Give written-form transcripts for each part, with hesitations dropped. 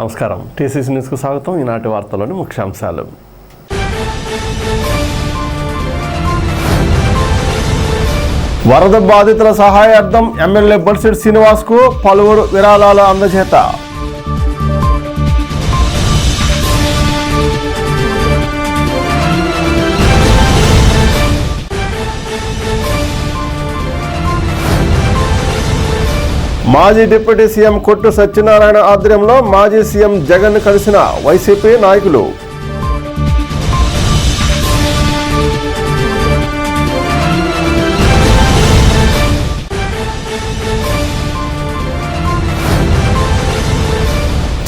నమస్కారం. టీసీసీ న్యూస్కు స్వాగతం. ఈనాటి వార్తల్లోని ముఖ్యాంశాలు. వరద బాధితుల సహాయార్థం ఎమ్మెల్యే బొలిశెట్టి శ్రీనివాస్కు పలువురు విరాళాల అందజేత. మాజీ డిప్యూటీ సీఎం కొట్టు సత్యనారాయణ ఆధ్వర్యంలో మాజీ సీఎం జగన్ కలిసిన వైసీపీ నాయకులు.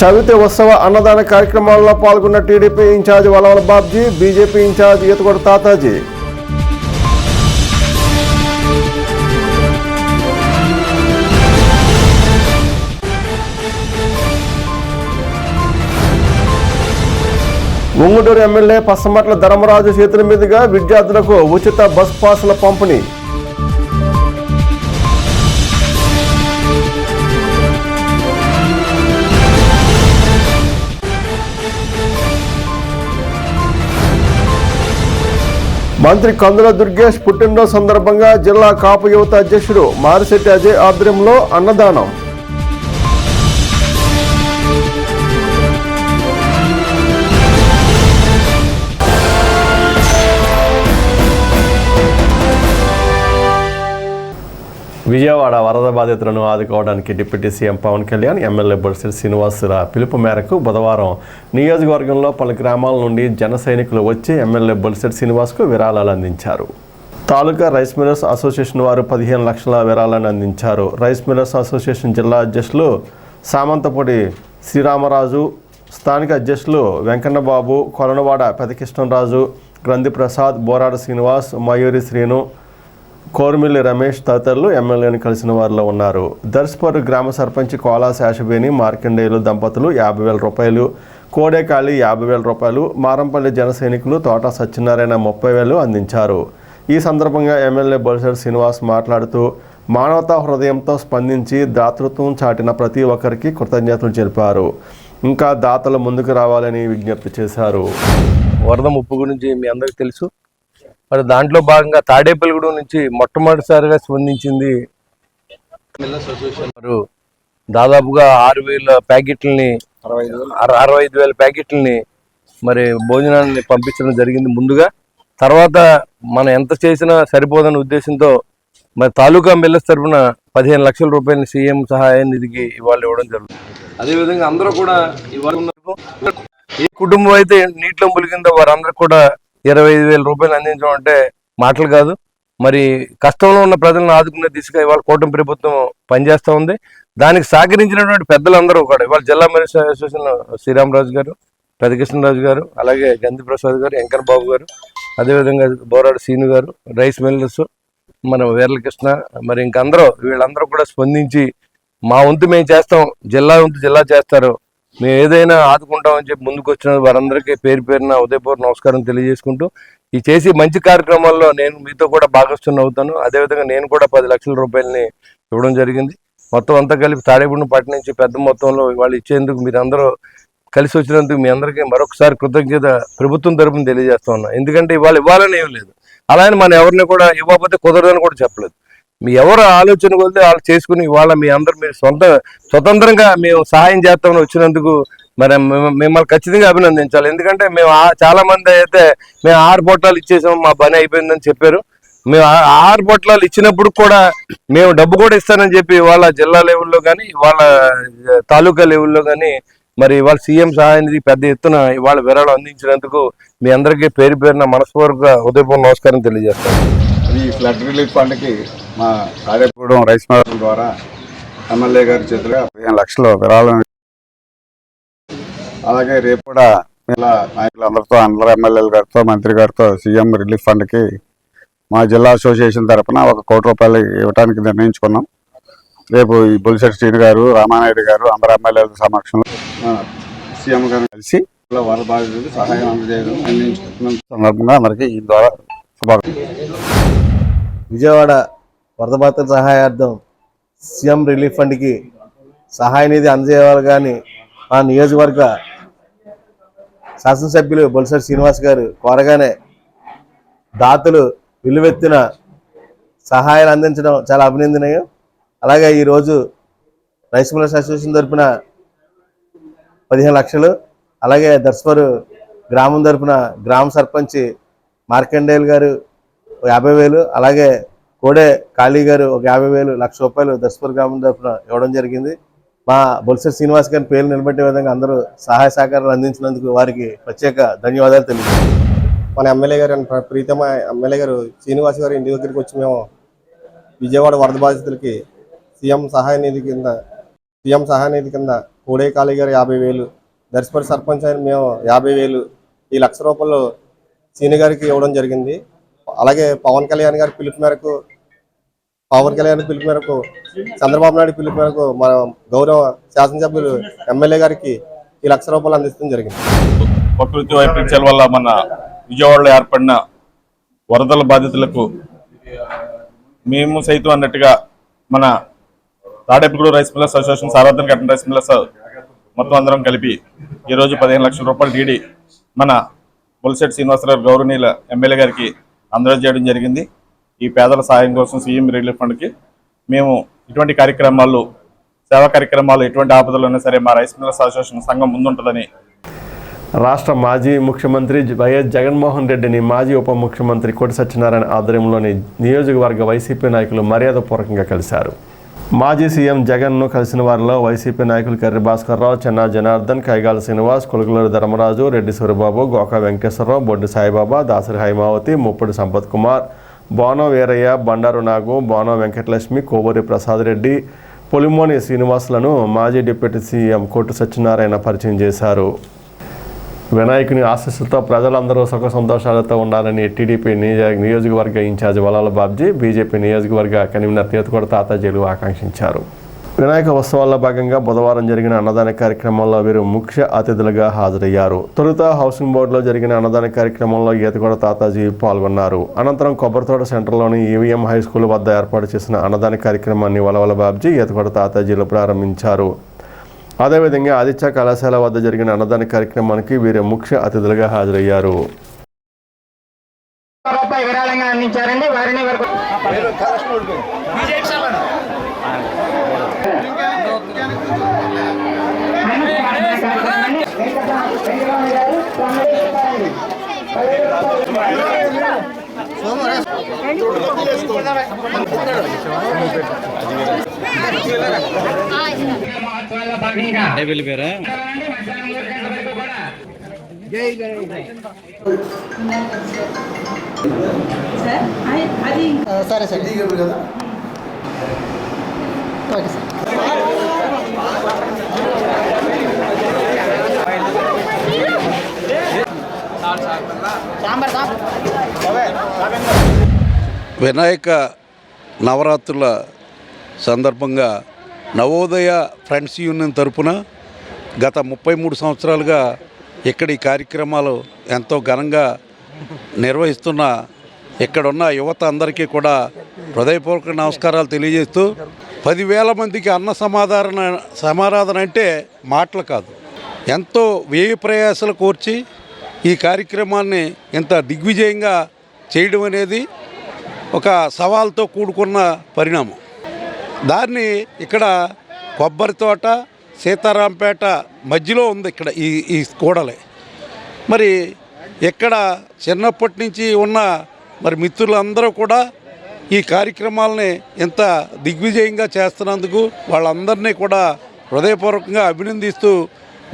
చవితి ఉత్సవ అన్నదాన కార్యక్రమాల్లో పాల్గొన్న TDP incharge Valavala Babji, BJP incharge Eethakonda Thathaji. Unguturu MLA Pachamatla Dharmaraju చేతుల మీదుగా విద్యార్థులకు ఉచిత బస్ పాసుల పంపిణీ. మంత్రి కందుల దుర్గేష్ పుట్టినరోజు సందర్భంగా జిల్లా కాపు యువత అధ్యక్షుడు మారిశెట్టి అజయ్ ఆధ్వర్యంలో అన్నదానం. విజయవాడ వరద బాధితులను ఆదుకోవడానికి deputy CM Pawan Kalyan, MLA Bolisetti శ్రీనివాసుల పిలుపు మేరకు బుధవారం నియోజకవర్గంలో పలు గ్రామాల నుండి జన సైనికులు వచ్చి ఎమ్మెల్యే బొలిశెట్టి శ్రీనివాస్కు విరాళాలు అందించారు. తాలూకా రైస్ మిల్లర్స్ అసోసియేషన్ వారు 15 లక్షల విరాళాన్ని అందించారు. రైస్ మిల్లర్స్ అసోసియేషన్ జిల్లా అధ్యక్షులు సామంతపూడి శ్రీరామరాజు, స్థానిక అధ్యక్షులు వెంకన్నబాబు, కొలనవాడ పెదకృష్ణరాజు, గ్రంథి ప్రసాద్, బోరాడ శ్రీనివాస్, మయూరి శ్రీను, కోర్మిల్లి రమేష్ తదితరులు ఎమ్మెల్యేని కలిసిన వారిలో ఉన్నారు. దర్శపూర్ గ్రామ సర్పంచ్ కోలా శేషబేని మార్కండేయులు దంపతులు 50,000 రూపాయలు, కోడేకాళి 50,000 రూపాయలు, మారంపల్లి జన సైనికులు తోట సత్యనారాయణ 30,000 అందించారు. ఈ సందర్భంగా ఎమ్మెల్యే బొలిశెట్టి శ్రీనివాస్ మాట్లాడుతూ మానవతా హృదయంతో స్పందించి దాతృత్వం చాటిన ప్రతి ఒక్కరికి కృతజ్ఞతలు తెలిపారు. ఇంకా దాతలు ముందుకు రావాలని విజ్ఞప్తి చేశారు. వరద ముప్పు గురించి మీ అందరికీ తెలుసు. మరి దాంట్లో భాగంగా తాడేపల్లిగూడెం నుంచి మొట్టమొదటిసారిగా స్పందించింది వారు. దాదాపుగా 6,000 ప్యాకెట్లని 65,000 ప్యాకెట్లని మరి భోజనాన్ని పంపించడం జరిగింది ముందుగా. తర్వాత మనం ఎంత చేసినా సరిపోదన్న ఉద్దేశంతో మరి తాలూకా మిల్లర్స్ తరఫున 15 లక్షల రూపాయలని సీఎం సహాయ నిధికి ఇవాళ ఇవ్వడం జరుగుతుంది. అదేవిధంగా అందరూ కూడా ఇవాళ ఏ కుటుంబం అయితే నీటిలో ములిగిందో వారందరూ కూడా 25,000 రూపాయలు అందించడం అంటే మాటలు కాదు. మరి కష్టంలో ఉన్న ప్రజలను ఆదుకునే దిశగా ఇవాళ కూటమి ప్రభుత్వం పనిచేస్తూ ఉంది. దానికి సహకరించినటువంటి పెద్దలందరూ కూడా ఇవాళ జిల్లా మిల్లర్స్ అసోసియేషన్ శ్రీరామరాజు గారు, పెదకృష్ణరాజు గారు, అలాగే గంధి ప్రసాద్ గారు, వెంకన్న బాబు గారు, అదేవిధంగా బోరాడు సీను గారు, రైస్ మిల్లర్స్ మన వీరలకృష్ణ, మరి ఇంకందరూ వీళ్ళందరూ కూడా స్పందించి మా వంతు మేము చేస్తాం, జిల్లా వంతు జిల్లా చేస్తారు, మేము ఏదైనా ఆదుకుంటామని చెప్పి ముందుకు వచ్చిన వారందరికీ పేరు పేరున ఉదయపూర్వ నమస్కారం తెలియజేసుకుంటూ ఈ చేసి మంచి కార్యక్రమాల్లో నేను మీతో కూడా భాగస్వామ్యం అవుతాను. అదేవిధంగా నేను కూడా 10 లక్షల రూపాయలని ఇవ్వడం జరిగింది. మొత్తం అంతా కలిపి తాడేపల్లి పట్టణం నుంచి పెద్ద మొత్తంలో వాళ్ళు ఇచ్చేందుకు మీరు అందరూ కలిసి వచ్చినందుకు మీ అందరికీ మరొకసారి కృతజ్ఞత ప్రభుత్వం తరపున తెలియజేస్తా ఉన్నా. ఎందుకంటే ఇవ్వాలని ఏం లేదు, అలానే మనం ఎవరిని కూడా ఇవ్వకపోతే కుదరదని కూడా చెప్పలేదు. మీ ఎవరు ఆలోచన కొలితే వాళ్ళు చేసుకుని ఇవాళ మీ అందరూ మీరు స్వతంత్రంగా మేము సహాయం చేస్తామని వచ్చినందుకు మరి మిమ్మల్ని ఖచ్చితంగా అభినందించాలి. ఎందుకంటే మేము చాలా మంది అయితే మేము 6 పొట్లాలు ఇచ్చేసాం, మా పని అయిపోయిందని చెప్పారు. మేము 6 పొట్లాలు ఇచ్చినప్పుడు కూడా మేము డబ్బు కూడా ఇస్తానని చెప్పి ఇవాళ జిల్లా లెవెల్లో కానీ ఇవాళ తాలూకా లెవెల్లో కానీ మరి ఇవాళ సీఎం సహాయానికి పెద్ద ఎత్తున ఇవాళ విరాళం అందించినందుకు మీ అందరికీ పేరు పేరున మనస్ఫూర్తిగా ఉదయపూర్వ నమస్కారం తెలియజేస్తాను. ఈ ఫ్లడ్ రిలీఫ్ ఫండ్కి మా తాడేపల్లిగూడెం రైస్ మిల్లర్ ద్వారా ఎమ్మెల్యే గారి చేతులుగా 15 లక్షలు విరాళం. అలాగే రేపు కూడా ఇలా నాయకులందరితో, అందరూ ఎమ్మెల్యేల గారితో, మంత్రి గారితో సీఎం రిలీఫ్ ఫండ్కి మా జిల్లా అసోసియేషన్ తరఫున 1 కోటి రూపాయలు ఇవ్వడానికి నిర్ణయించుకున్నాం. రేపు ఈ బొలిశెట్టి శ్రీను గారు, రామానాయుడు గారు, అందరు ఎమ్మెల్యేల సమక్షంలో సీఎం గారు కలిసి వరద బాధితులకు సహాయం అందజేయడం నిర్ణయించుకుంటున్నాం. సందర్భంగా అందరికీ ఈ ద్వారా శుభాకాంక్షలు. విజయవాడ వరద బాధితుల సహాయార్థం సీఎం రిలీఫ్ ఫండ్కి సహాయ నిధి అందజేయాలి కానీ మా నియోజకవర్గ శాసనసభ్యులు బొలిశెట్టి శ్రీనివాస్ గారు కోరగానే దాతలు విలువెత్తిన సహాయాలు అందించడం చాలా అభినందనీయం. అలాగే ఈరోజు రైస్ మిల్లర్స్ అసోసియేషన్ తరఫున 15 లక్షలు, అలాగే దర్శపరు గ్రామం తరఫున గ్రామ సర్పంచ్ మార్కండేయులు గారు 50,000, అలాగే కోడే కాళీ గారు ఒక 50,000, ₹1,00,000 దర్శపరు గ్రామం తరఫున ఇవ్వడం జరిగింది. మా బొలిశెట్టి శ్రీనివాస్ గారి పేరు నిలబెట్టే విధంగా అందరూ సహాయ సహకారాలు అందించినందుకు వారికి ప్రత్యేక ధన్యవాదాలు తెలియజేస్తాం. మన ఎమ్మెల్యే గారు ప్రీతమ ఎమ్మెల్యే గారు శ్రీనివాస్ గారు ఇంటి దగ్గరికి వచ్చి మేము విజయవాడ వరద బాధితులకి సీఎం సహాయ నిధి కింద కోడే కాళీ గారు 50,000, దర్శపరి సర్పంచ్ అయిన మేము 50,000, ఈ ₹1,00,000 సీని గారికి ఇవ్వడం జరిగింది. అలాగే పవన్ కళ్యాణ్ పిలుపు మేరకు చంద్రబాబు నాయుడు పిలుపు మేరకు మన గౌరవ శాసనసభ్యులు ఎమ్మెల్యే గారికి ఈ ₹1,00,000 అందించడం జరిగింది. ప్రకృతి వైపరీత్యాల వల్ల మన విజయవాడలో ఏర్పడిన వరదల బాధితులకు మేము సైతం అన్నట్టుగా మన తాడేపల్లిగూడెం రైస్ మిల్లర్స్ అసోసియేషన్, సార్వత్రిక కట్టన్ రైస్ మిల్లర్స్ మొత్తం అందరం కలిపి ఈరోజు ₹15 లక్షల డీడీ మన బొలిశెట్టి శ్రీనివాసరావు గౌరవనీయుల ఎమ్మెల్యే గారికి అందజేయడం జరిగింది. ఈ పేదల సహాయం కోసం సీఎం రిలీఫ్ ఫండ్కి మేము ఇటువంటి కార్యక్రమాలు, సేవా కార్యక్రమాలు, ఎటువంటి ఆపదలు ఉన్నా సరే మా రైస్ మిల్లర్స్ అసోసియేషన్ సంఘం ముందుంటుందని రాష్ట్ర మాజీ ముఖ్యమంత్రి వైఎస్ జగన్మోహన్ రెడ్డిని మాజీ ఉప ముఖ్యమంత్రి కొట్టి సత్యనారాయణ ఆధ్వర్యంలోని నియోజకవర్గ వైసీపీ నాయకులు మర్యాదపూర్వకంగా కలిశారు. మాజీ సీఎం జగన్ను కలిసిన వారిలో వైసీపీ నాయకులు కర్రి భాస్కర్రావు, చెన్నా జనార్దన్, కైగాల శ్రీనివాస్, కొలుగులూరు ధర్మరాజు, రెడ్డి సూరిబాబు, గోకా వెంకటేశ్వరరావు, బొడ్డి సాయిబాబా, దాసరి హైమావతి, ముప్పటి సంపత్ కుమార్, బోనం వీరయ్య, బండారు నాగు, బోనం వెంకటలక్ష్మి, కోవూరి ప్రసాద్ రెడ్డి, పొలిమోని శ్రీనివాసులను మాజీ డిప్యూటీ సీఎం కొట్టి సత్యనారాయణ పరిచయం చేశారు. వినాయకుని ఆశీస్సులతో ప్రజలందరూ సుఖ సంతోషాలతో ఉండాలని టీడీపీ నియోజకవర్గ ఇన్ఛార్జ్ వలాల బాబ్జీ, బీజేపీ నియోజకవర్గ కన్వీనర్ తీర్థకొండ తాతాజీలు ఆకాంక్షించారు. వినాయక ఉత్సవాల్లో భాగంగా బుధవారం జరిగిన అన్నదాన కార్యక్రమంలో వీరు ముఖ్య అతిథులుగా హాజరయ్యారు. తొలుత హౌసింగ్ బోర్డులో జరిగిన అన్నదాన కార్యక్రమంలో ఈతకొండ తాతాజీ పాల్గొన్నారు. అనంతరం కొబ్బరితోట సెంటర్లోని ఈవీఎం హై స్కూల్ వద్ద ఏర్పాటు చేసిన అన్నదాన కార్యక్రమాన్ని వలవల బాబ్జీ, ఈతకొండ తాతాజీలు ప్రారంభించారు. అదేవిధంగా ఆదిత్య కళాశాల వద్ద జరిగిన అన్నదాన కార్యక్రమానికి వీరు ముఖ్య అతిథులుగా హాజరయ్యారు. సరే సార్, ఓకే సార్. వినాయక నవరాత్రుల సందర్భంగా నవోదయ ఫ్రెండ్స్ యూనియన్ తరపున గత 33 సంవత్సరాలుగా ఇక్కడ ఈ కార్యక్రమాలు ఎంతో ఘనంగా నిర్వహిస్తున్న ఇక్కడున్న యువత అందరికీ కూడా హృదయపూర్వక నమస్కారాలు తెలియజేస్తూ 10,000 మందికి అన్న సమారాధన అంటే మాటలు కాదు, ఎంతో వ్యయ ప్రయాసాలు కోర్చి ఈ కార్యక్రమాన్ని ఇంత దిగ్విజయంగా చేయడం అనేది ఒక సవాల్తో కూడుకున్న పరిణామం. దాన్ని ఇక్కడ కొబ్బరి తోట, సీతారాంపేట మధ్యలో ఉంది ఇక్కడ ఈ కూడలే. మరి ఇక్కడ చిన్నప్పటి నుంచి ఉన్న మరి మిత్రులందరూ కూడా ఈ కార్యక్రమాలని ఇంత దిగ్విజయంగా చేస్తున్నందుకు వాళ్ళందరినీ కూడా హృదయపూర్వకంగా అభినందిస్తూ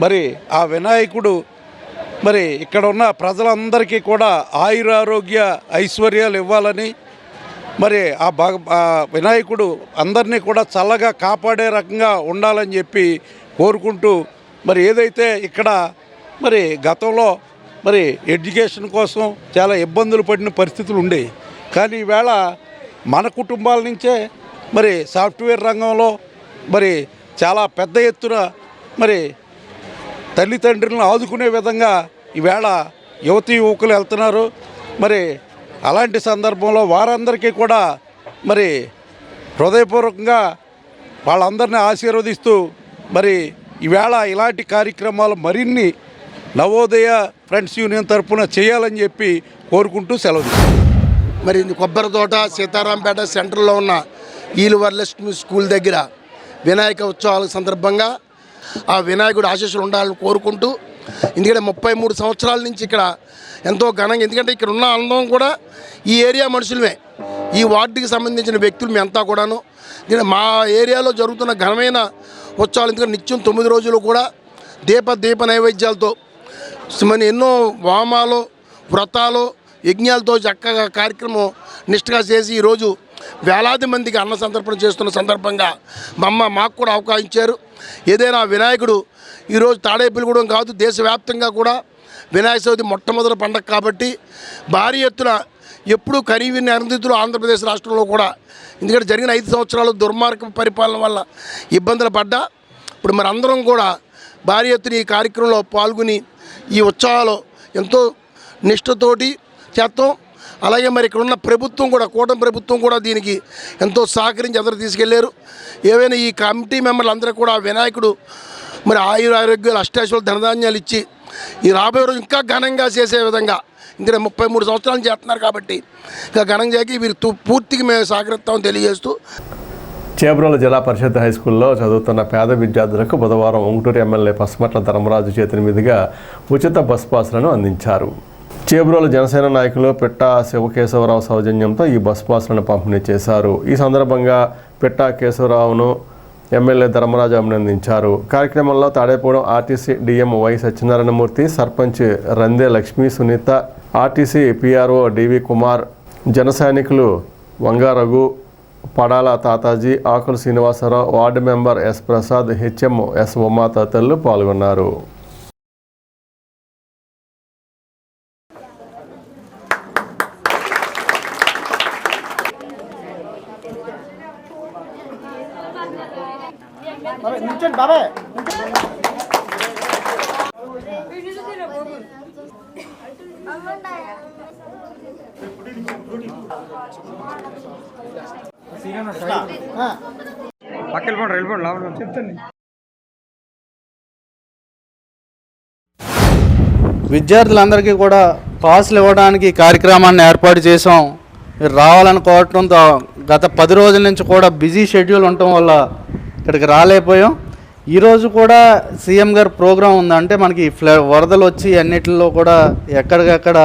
మరి ఆ వినాయకుడు మరి ఇక్కడ ఉన్న ప్రజలందరికీ కూడా ఆయురారోగ్య ఐశ్వర్యాలు ఇవ్వాలని, మరి ఆ వినాయకుడు అందరినీ కూడా చల్లగా కాపాడే రకంగా ఉండాలని చెప్పి కోరుకుంటూ, మరి ఏదైతే ఇక్కడ మరి గతంలో మరి ఎడ్యుకేషన్ కోసం చాలా ఇబ్బందులు పడిన పరిస్థితులు ఉండేవి, కానీ ఈవేళ మన కుటుంబాల నుంచే మరి సాఫ్ట్వేర్ రంగంలో మరి చాలా పెద్ద ఎత్తున మరి తల్లిదండ్రులను ఆదుకునే విధంగా ఈవేళ యువతీ యువకులు వెళ్తున్నారు. మరి అలాంటి సందర్భంలో వారందరికీ కూడా మరి హృదయపూర్వకంగా వాళ్ళందరినీ ఆశీర్వదిస్తూ మరి ఈవేళ ఇలాంటి కార్యక్రమాలు మరిన్ని నవోదయ ఫ్రెండ్స్ యూనియన్ తరఫున చేయాలని చెప్పి కోరుకుంటూ సెలవు తీసుకుంటాను. మరి కొబ్బరి తోట సీతారాంపేట సెంటర్లో ఉన్న ఈలు వరలక్ష్మి స్కూల్ దగ్గర వినాయక ఉత్సవాల సందర్భంగా ఆ వినాయకుడు ఆశీస్సులు ఉండాలని కోరుకుంటూ, ఎందుకంటే 33 సంవత్సరాల నుంచి ఇక్కడ ఎంతో ఘనంగా, ఎందుకంటే ఇక్కడ ఉన్న అందం కూడా ఈ ఏరియా మనుషులమే, ఈ వార్డుకి సంబంధించిన వ్యక్తులు మేమంతా కూడాను. మా ఏరియాలో జరుగుతున్న ఘనమైన ఉత్సవాలు, ఎందుకంటే నిత్యం 9 రోజులు కూడా దీప నైవేద్యాలతో మరి ఎన్నో వామాలు వ్రతాలు యజ్ఞాలతో చక్కగా కార్యక్రమం నిష్ఠగా చేసి ఈరోజు వేలాది మందికి అన్న సంతర్పణ చేస్తున్న సందర్భంగా మాకు కూడా అవకాశం ఇచ్చారు. ఏదైనా వినాయకుడు ఈరోజు తాడేపల్లిగూడెం కాదు, దేశవ్యాప్తంగా కూడా వినాయక చవితి మొట్టమొదటి పండగ కాబట్టి భారీ ఎత్తున ఎప్పుడూ కనీవిని అరుంధతులు ఆంధ్రప్రదేశ్ రాష్ట్రంలో కూడా, ఎందుకంటే జరిగిన 5 సంవత్సరాలు దుర్మార్గ పరిపాలన వల్ల ఇబ్బందులు పడ్డా ఇప్పుడు మరి అందరం కూడా భారీ ఎత్తున ఈ కార్యక్రమంలో పాల్గొని ఈ ఉత్సవాలు ఎంతో నిష్ఠతోటి చేస్తాం. అలాగే మరి ఇక్కడ ఉన్న ప్రభుత్వం కూడా, కూటమి ప్రభుత్వం కూడా దీనికి ఎంతో సహకరించి అందరూ తీసుకెళ్లారు. ఏవైనా ఈ కమిటీ మెంబర్లు అందరూ కూడా వినాయకుడు మరి ఆరోగ్యాలు అష్టాశ్వర ధనధాన్యాలు ఇచ్చి ఈ రాబోయే రోజు ఇంకా ఘనంగా చేసే విధంగా, ఇంకా 33 సంవత్సరాలు చేస్తున్నారు కాబట్టి ఇంకా ఘనంగా చేయకి వీరు పూర్తిగా మేము సహకరిస్తామని తెలియజేస్తూ, చేబ్రోలు జిల్లా పరిషత్ హైస్కూల్లో చదువుతున్న పేద విద్యార్థులకు బుధవారం ఉంగుటూరు ఎమ్మెల్యే పసుమట్ల ధర్మరాజు చేతుల మీదుగా ఉచిత బస్ పాసులను అందించారు. చేబ్రోలు జనసేన నాయకులు పిట్టా శివకేశవరావు సౌజన్యంతో ఈ బస్ పాసులను పంపిణీ చేశారు. ఈ సందర్భంగా పిట్టా కేశవరావును ఎమ్మెల్యే ధర్మరాజు అభినందించారు. కార్యక్రమంలో Tadepudem RTC DM Y Satyanarayanamurthy, sarpanch Rande Lakshmi Sunitha, RTC PRO DV Kumar, జన సైనికులు Vangaraghu, Padala Thathaji, Akula Srinivasarao, ward member S Prasad, HM S Uma తదితరులు పాల్గొన్నారు. విద్యార్థులందరికీ కూడా పాసులు ఇవ్వడానికి కార్యక్రమాన్ని ఏర్పాటు చేసాం. మీరు రావాలనుకోవటంతో గత 10 రోజుల నుంచి కూడా బిజీ షెడ్యూల్ ఉండటం వల్ల ఇక్కడికి రాలేకపోయాం. ఈరోజు కూడా సీఎం గారి ప్రోగ్రాం ఉందంటే మనకి వరదలు వచ్చి అన్నిటిలో కూడా ఎక్కడికక్కడ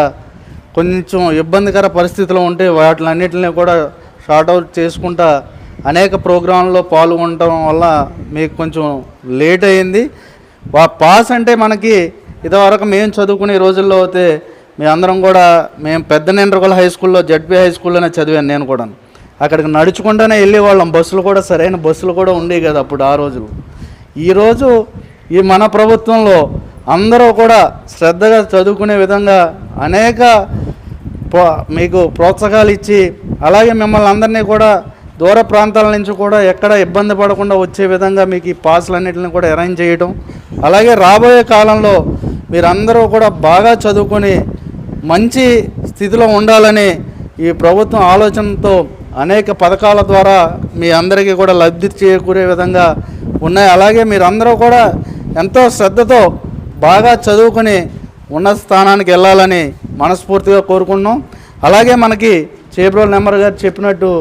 కొంచెం ఇబ్బందికర పరిస్థితులు ఉంటే వాటిలన్నిటిని కూడా షార్ట్అవుట్ చేసుకుంటా అనేక ప్రోగ్రాంలో పాల్గొనడం వల్ల మీకు కొంచెం లేట్ అయింది. పాస్ అంటే మనకి ఇదివరకు మేము చదువుకునే రోజుల్లో అయితే అందరం కూడా మేము పెద్ద నేండ్రగొల హై స్కూల్లో జడ్పీ హై స్కూల్లోనే చదివాను నేను కూడా. అక్కడికి నడుచుకుంటూనే వెళ్ళేవాళ్ళం. బస్సులు కూడా సరైన బస్సులు కూడా ఉండేవి కదా అప్పుడు ఆ రోజులు. ఈరోజు ఈ మన ప్రభుత్వంలో అందరూ కూడా శ్రద్ధగా చదువుకునే విధంగా అనేక మీకు ప్రోత్సాహాలు ఇచ్చి, అలాగే మిమ్మల్ని అందరినీ కూడా దూర ప్రాంతాల నుంచి కూడా ఎక్కడ ఇబ్బంది పడకుండా వచ్చే విధంగా మీకు ఈ పాసులన్నింటిని కూడా అరేంజ్ చేయడం, అలాగే రాబోయే కాలంలో మీరందరూ కూడా బాగా చదువుకొని మంచి స్థితిలో ఉండాలని ఈ ప్రభుత్వం ఆలోచనతో అనేక పథకాల ద్వారా మీ అందరికీ కూడా లబ్ధి చేకూరే విధంగా ఉన్నాయి. అలాగే మీరందరూ కూడా ఎంతో శ్రద్ధతో బాగా చదువుకొని ఉన్నత స్థానానికి వెళ్ళాలని మనస్ఫూర్తిగా కోరుకుంటున్నాం. అలాగే మనకి చేబ్రోలు నెంబర్ గారు చెప్పినట్టు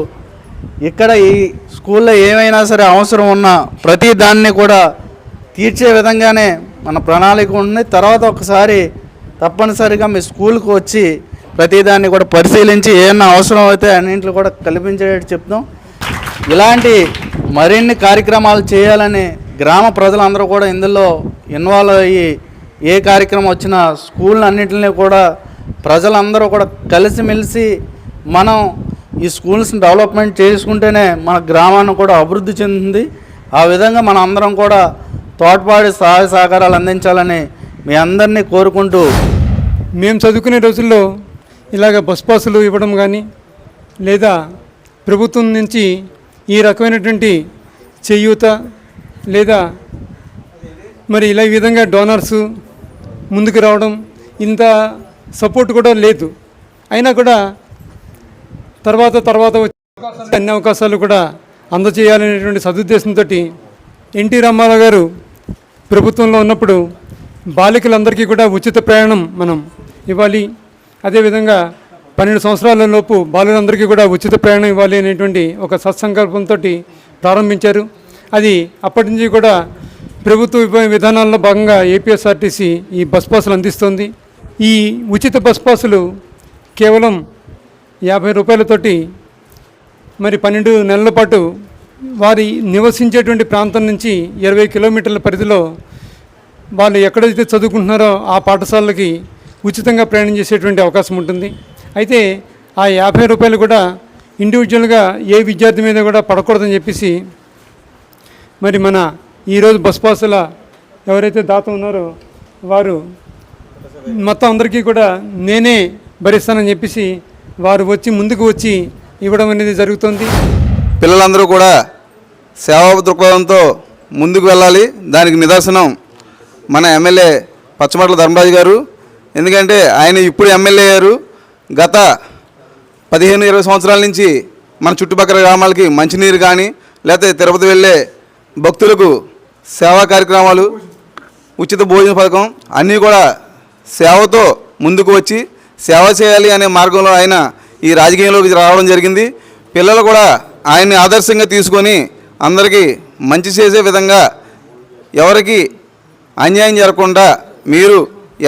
ఇక్కడ ఈ స్కూల్లో ఏమైనా సరే అవసరం ఉన్న ప్రతి దాన్ని కూడా తీర్చే విధంగానే మన ప్రణాళిక ఉంది. తర్వాత ఒకసారి తప్పనిసరిగా మీ స్కూల్కి వచ్చి ప్రతిదాన్ని కూడా పరిశీలించి ఏమన్నా అవసరం అయితే అన్నింటిలో కూడా కల్పించేటట్టు చెప్తాం. ఇలాంటి మరిన్ని కార్యక్రమాలు చేయాలని గ్రామ ప్రజలందరూ కూడా ఇందులో ఇన్వాల్వ్ అయ్యి ఏ కార్యక్రమం వచ్చినా స్కూల్ అన్నింటినీ కూడా ప్రజలందరూ కూడా కలిసిమెలిసి మనం ఈ స్కూల్స్ని డెవలప్మెంట్ చేసుకుంటేనే మన గ్రామాన్ని కూడా అభివృద్ధి చెందుతుంది. ఆ విధంగా మన అందరం కూడా తోడ్పాడి సహాయ సహకారాలు అందించాలని మీ అందరినీ కోరుకుంటూ, మేము చదువుకునే రోజుల్లో ఇలాగ బస్ పాసులు ఇవ్వడం కానీ లేదా ప్రభుత్వం నుంచి ఈ రకమైనటువంటి చేయూత లేదా మరి ఇలా ఈ విధంగా డోనర్సు ముందుకు రావడం ఇంత సపోర్ట్ కూడా లేదు. అయినా కూడా తర్వాత అన్ని అవకాశాలు కూడా అందజేయాలనేటువంటి సదుద్దేశంతో ఎన్టీ రామారావు గారు ప్రభుత్వంలో ఉన్నప్పుడు బాలికలందరికీ కూడా ఉచిత ప్రయాణం మనం ఇవ్వాలి. అదేవిధంగా 12 సంవత్సరాల లోపు బాలులందరికీ కూడా ఉచిత ప్రయాణం ఇవ్వాలి అనేటువంటి ఒక సత్సంకల్పంతో ప్రారంభించారు. అది అప్పటి నుంచి కూడా ప్రభుత్వ విధానాల్లో భాగంగా ఏపీఎస్ఆర్టీసీ ఈ బస్ పాసులు అందిస్తుంది. ఈ ఉచిత బస్ పాసులు కేవలం 50 రూపాయలతోటి మరి 12 నెలల పాటు వారి నివసించేటువంటి ప్రాంతం నుంచి 20 కిలోమీటర్ల పరిధిలో వాళ్ళు ఎక్కడైతే చదువుకుంటున్నారో ఆ పాఠశాలకి ఉచితంగా ప్రయాణం చేసేటువంటి అవకాశం ఉంటుంది. అయితే ఆ 50 రూపాయలు కూడా ఇండివిజువల్గా ఏ విద్యార్థి మీద కూడా పడకూడదని చెప్పేసి మరి మన ఈరోజు బస్ పాసుల ఎవరైతే దాత ఉన్నారో వారు మొత్తం అందరికీ కూడా నేనే భరిస్తానని చెప్పేసి వారు ముందుకు వచ్చి ఇవ్వడం అనేది జరుగుతుంది. పిల్లలందరూ కూడా సేవా దృక్పథంతో ముందుకు వెళ్ళాలి. దానికి నిదర్శనం మన ఎమ్మెల్యే పచ్చమట్ల ధర్మరాజు గారు. ఎందుకంటే ఆయన ఇప్పుడు ఎమ్మెల్యే అయ్యారు. గత 15-20 సంవత్సరాల నుంచి మన చుట్టుపక్కల గ్రామాలకి మంచినీరు కానీ లేకపోతే తిరుపతి వెళ్ళే భక్తులకు సేవా కార్యక్రమాలు, ఉచిత భోజన పథకం అన్నీ కూడా సేవతో ముందుకు వచ్చి సేవ చేయాలి అనే మార్గంలో ఆయన ఈ రాజకీయంలోకి రావడం జరిగింది. పిల్లలు కూడా ఆయన్ని ఆదర్శంగా తీసుకొని అందరికీ మంచి చేసే విధంగా, ఎవరికి అన్యాయం జరగకుండా మీరు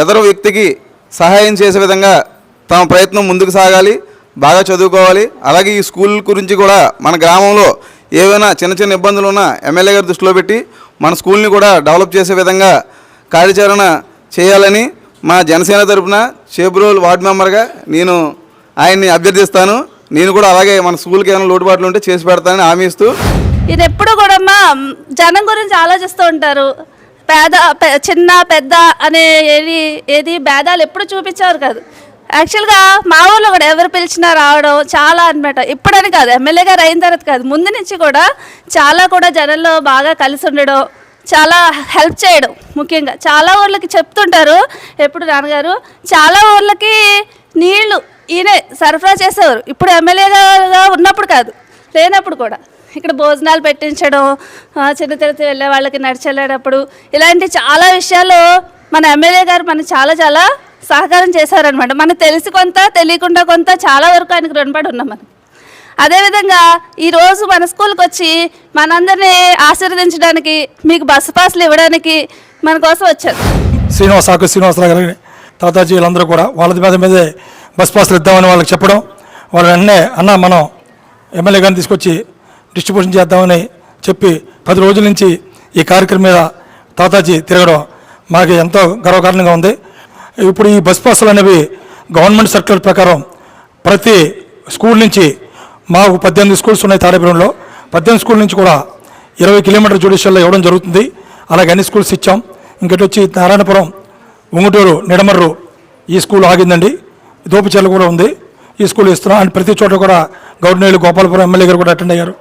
ఎదరు వ్యక్తికి సహాయం చేసే విధంగా తమ ప్రయత్నం ముందుకు సాగాలి, బాగా చదువుకోవాలి. అలాగే ఈ స్కూల్ గురించి కూడా మన గ్రామంలో ఏవైనా చిన్న చిన్న ఇబ్బందులు ఉన్నా ఎమ్మెల్యే గారు దృష్టిలో పెట్టి మన స్కూల్ని కూడా డెవలప్ చేసే విధంగా కార్యాచరణ చేయాలని మా జనసేన తరపున చేబ్రోల్ వార్డు మెంబర్గా నేను ఆయన్ని అభ్యర్థిస్తాను. నేను కూడా అలాగే మన స్కూల్కి ఏమైనా లోటుబాట్లు ఉంటే చేసి పెడతానని హామీ ఇస్తూ, ఇది ఎప్పుడు కూడా జనం గురించి ఆలోచిస్తూ ఉంటారు. చిన్న పెద్ద అనే ఏది భేదాలు ఎప్పుడు చూపించేవారు కాదు. యాక్చువల్గా మా ఊళ్ళో కూడా ఎవరు పిలిచినా రావడం చాలా అనమాట. ఇప్పుడని కాదు, ఎమ్మెల్యే గారు అయిన తర్వాత కాదు, ముందు నుంచి కూడా చాలా కూడా జనంలో బాగా కలిసి ఉండడం, చాలా హెల్ప్ చేయడం. ముఖ్యంగా చాలా ఊర్లకి చెప్తుంటారు ఎప్పుడు నాన్నగారు, చాలా ఊర్లకి నీళ్లు ఈయనే సరఫరా చేసేవారు. ఇప్పుడు ఎమ్మెల్యేగా ఉన్నప్పుడు కాదు, లేనప్పుడు కూడా ఇక్కడ భోజనాలు పెట్టించడం, చిన్న తిరుపతి వెళ్ళే వాళ్ళకి నడిచెళ్ళేటప్పుడు ఇలాంటి చాలా విషయాలు మన ఎమ్మెల్యే గారు మనకు చాలా చాలా సహకారం చేశారనమాట. మనకు తెలిసి కొంత, తెలియకుండా కొంత, చాలా వరకు ఆయనకు రుణపడి ఉన్నాం మనం. అదేవిధంగా ఈరోజు మన స్కూల్కి వచ్చి మనందరినీ ఆశీర్వదించడానికి, మీకు బస్సు పాసులు ఇవ్వడానికి మన కోసం వచ్చారు. శ్రీనివాసరావు గారిని, తాతాజీ వీళ్ళందరూ కూడా వాళ్ళ మీదే బస్ పాసులు ఇద్దామని వాళ్ళకి చెప్పడం, వాళ్ళు వెంటనే అన్న మనం ఎమ్మెల్యే గారిని తీసుకొచ్చి డిస్ట్రిబ్యూషన్ చేద్దామని చెప్పి 10 రోజుల నుంచి ఈ కార్యక్రమం మీద తాతాజీ తిరగడం మాకు ఎంతో గర్వకారణంగా ఉంది. ఇప్పుడు ఈ బస్ పాసులు అనేవి గవర్నమెంట్ సర్క్యులర్ ప్రకారం ప్రతి స్కూల్ నుంచి, మాకు 18 స్కూల్స్ ఉన్నాయి తాడేపురంలో, 18 స్కూల్ నుంచి కూడా 20 కిలోమీటర్ జ్యుడిషియల్లో ఇవ్వడం జరుగుతుంది. అలాగే అన్ని స్కూల్స్ ఇచ్చాం. ఇంకటి వచ్చి నారాయణపురం, ఉంగుటూరు, నిడమర్రు ఈ స్కూల్ ఆగిందండి. దోపిచెర్ల కూడా ఉంది, ఈ స్కూల్ ఇస్తున్నాం. అండ్ ప్రతి చోట కూడా గవర్నర్ గోపాలపురం ఎమ్మెల్యే గారు కూడా అటెండ్ అయ్యారు.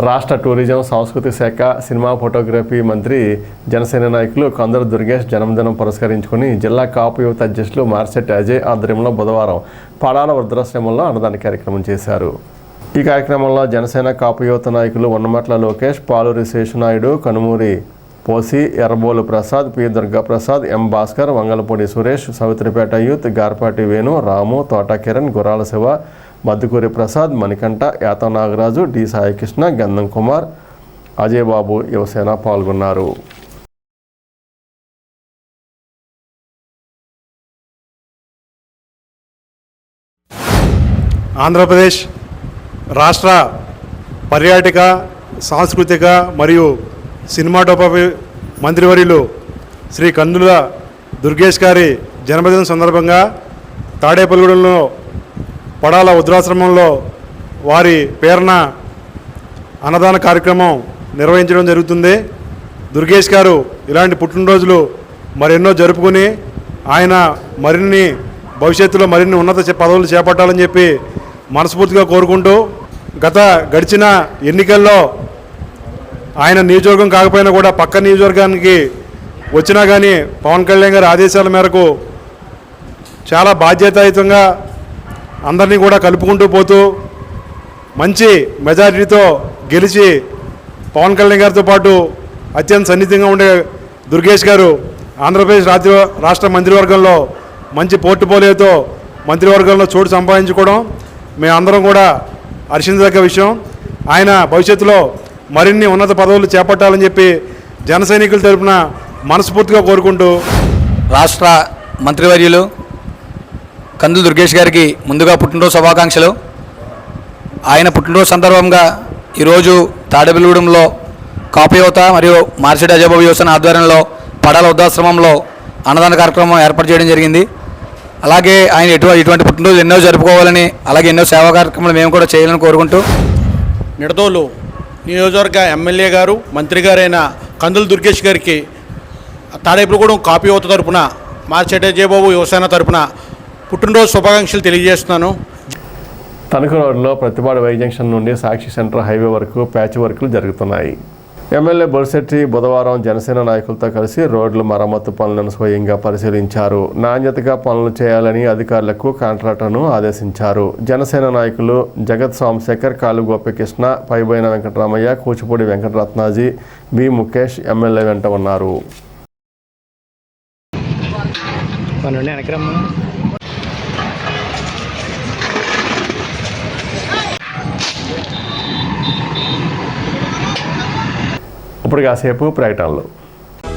రాష్ట్ర టూరిజం సాంస్కృతిక శాఖ, సినిమా ఫోటోగ్రఫీ మంత్రి, జనసేన నాయకులు కొందరు దుర్గేష్ జన్మదినం పురస్కరించుకుని జిల్లా కాపు యువత అధ్యక్షులు మార్సెట్ అజయ్ ఆధ్వర్యంలో బుధవారం పడాల వృద్ధాశ్రమంలో అన్నదాన కార్యక్రమం చేశారు. ఈ కార్యక్రమంలో జనసేన కాపు యువత నాయకులు ఉన్నమట్ల లోకేష్, పాలూరి శేషునాయుడు, కనుమూరి పోసి, ఎర్రబోలు ప్రసాద్, పి దుర్గాప్రసాద్, ఎం భాస్కర్, వంగలపూడి సురేష్, సవిత్రిపేట యూత్, గార్పాటి వేణు, రాము, తోట కిరణ్, గుర్రాల శివ, మద్దుకూరి ప్రసాద్, మణికంఠ, యాత నాగరాజు, డి సాయికృష్ణ, గంధం కుమార్, అజయ్ బాబు, యువసేన పాల్గొన్నారు. ఆంధ్రప్రదేశ్ రాష్ట్ర పర్యాటక, సాంస్కృతిక మరియు సినిమాటోగ్రఫీ మంత్రివర్యులు శ్రీ కందుల దుర్గేష్ గారి జన్మదినం సందర్భంగా తాడేపల్లిగూడెంలో పడాల వృద్ధాశ్రమంలో వారి పేరున అన్నదాన కార్యక్రమం నిర్వహించడం జరుగుతుంది. దుర్గేష్ గారు ఇలాంటి పుట్టినరోజులు మరెన్నో జరుపుకుని ఆయన మరిన్ని భవిష్యత్తులో మరిన్ని ఉన్నత పదవులు చేపట్టాలని చెప్పి మనస్ఫూర్తిగా కోరుకుంటూ, గడిచిన ఎన్నికల్లో ఆయన నియోజకవర్గం కాకపోయినా కూడా పక్క నియోజకవర్గానికి వచ్చినా కానీ పవన్ కళ్యాణ్ గారి ఆదేశాల మేరకు చాలా బాధ్యతాయుతంగా అందరినీ కూడా కలుపుకుంటూ పోతూ మంచి మెజారిటీతో గెలిచి పవన్ కళ్యాణ్ గారితో పాటు అత్యంత సన్నిహితంగా ఉండే దుర్గేష్ గారు ఆంధ్రప్రదేశ్ రాష్ట్ర మంత్రివర్గంలో మంచి పోర్టుపోలియోతో మంత్రివర్గంలో చోటు సంపాదించుకోవడం మేమందరం కూడా హర్షించదగ్గ విషయం. ఆయన భవిష్యత్తులో మరిన్ని ఉన్నత పదవులు చేపట్టాలని చెప్పి జన సైనికుల తరపున మనస్ఫూర్తిగా కోరుకుంటూ రాష్ట్ర మంత్రివర్యులు కందుల దుర్గేష్ గారికి ముందుగా పుట్టినరోజు శుభాకాంక్షలు. ఆయన పుట్టినరోజు సందర్భంగా ఈరోజు తాడేపల్లిగూడెంలో కాపు యువత మరియు మార్షెడ్ అజయబాబు యువసేన ఆధ్వర్యంలో పడాల వృద్ధాశ్రమంలో అన్నదాన కార్యక్రమం ఏర్పాటు చేయడం జరిగింది. అలాగే ఆయన ఇటువంటి పుట్టినరోజు ఎన్నో జరుపుకోవాలని, అలాగే ఎన్నో సేవా కార్యక్రమాలు మేము కూడా చేయాలని కోరుకుంటూ నిడదోలు నియోజకవర్గ ఎమ్మెల్యే గారు మంత్రి గారైన కందుల దుర్గేష్ గారికి తాడేపల్లిగూడెం కాపు యువత తరపున మార్షెడ్ అజయబాబు యువసేన తరపున పుట్టినరోజు శుభాకాంక్షలు తెలియజేస్తున్నాను. తణుకు రోడ్లో ప్రతిపాడు వై జంక్షన్ నుండి సాక్షి సెంటర్ హైవే వరకు ప్యాచ్ వర్కులు జరుగుతున్నాయి. ఎమ్మెల్యే బొలిశెట్టి బుధవారం జనసేన నాయకులతో కలిసి రోడ్ల మరమ్మతు పనులను స్వయంగా పరిశీలించారు. నాణ్యతగా పనులు చేయాలని అధికారులకు కాంట్రాక్టర్ను ఆదేశించారు. జనసేన నాయకులు జగత్ సోమశేఖర్, కాలు గోపికృష్ణ, పైబోయిన వెంకటరామయ్య, కూచిపూడి వెంకటరత్నాజీ, బి ముఖేష్ ఎమ్మెల్యే వెంట ఉన్నారు. ఇప్పుడు కాసేపు ప్రకటనలు.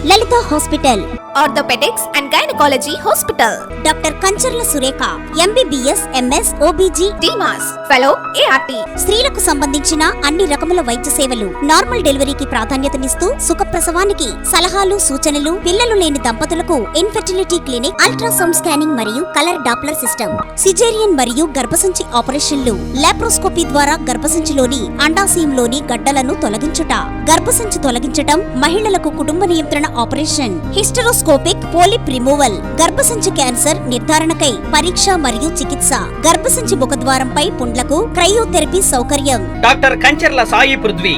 Lalitha hospital, orthopaedics and gynaecology hospital, doctor Kancharla Surekha, MBBS, MS, OBG, డిమాస్, ఫెలో, ఏఆర్టీ. స్త్రీలకు సంబంధించిన అన్ని రకముల వైద్య సేవలు, నార్మల్ డెలివరీకి ప్రాధాన్యతనిస్తూ సుఖప్రసవానికి సలహాలు, సూచనలు, పిల్లలు లేని దంపతులకు ఇన్ఫెర్టిలిటీ క్లినిక్, అల్ట్రాసౌండ్ స్కానింగ్ మరియు కలర్ డాప్లర్ సిస్టమ్, సిజేరియన్ మరియు గర్భసంచి ఆపరేషన్లు, లాప్రోస్కోపీ ద్వారా గర్భసంచిలోని అండాశయంలోని గడ్డలను తొలగించుట, గర్భసంచి తొలగించటం, మహిళలకు కుటుంబ నియంత్రణ ఆపరేషన్, హిస్టరోస్కోపిక్ పోలిప్ రిమూవల్, గర్భసంచి క్యాన్సర్ నిర్ధారణకై పరీక్ష మరియు చికిత్స, గర్భసంచి ముఖద్వారంపై పుండ్లకు క్రయోథెరపీ సౌకర్యం. Doctor Kancharla Sai Prithvi,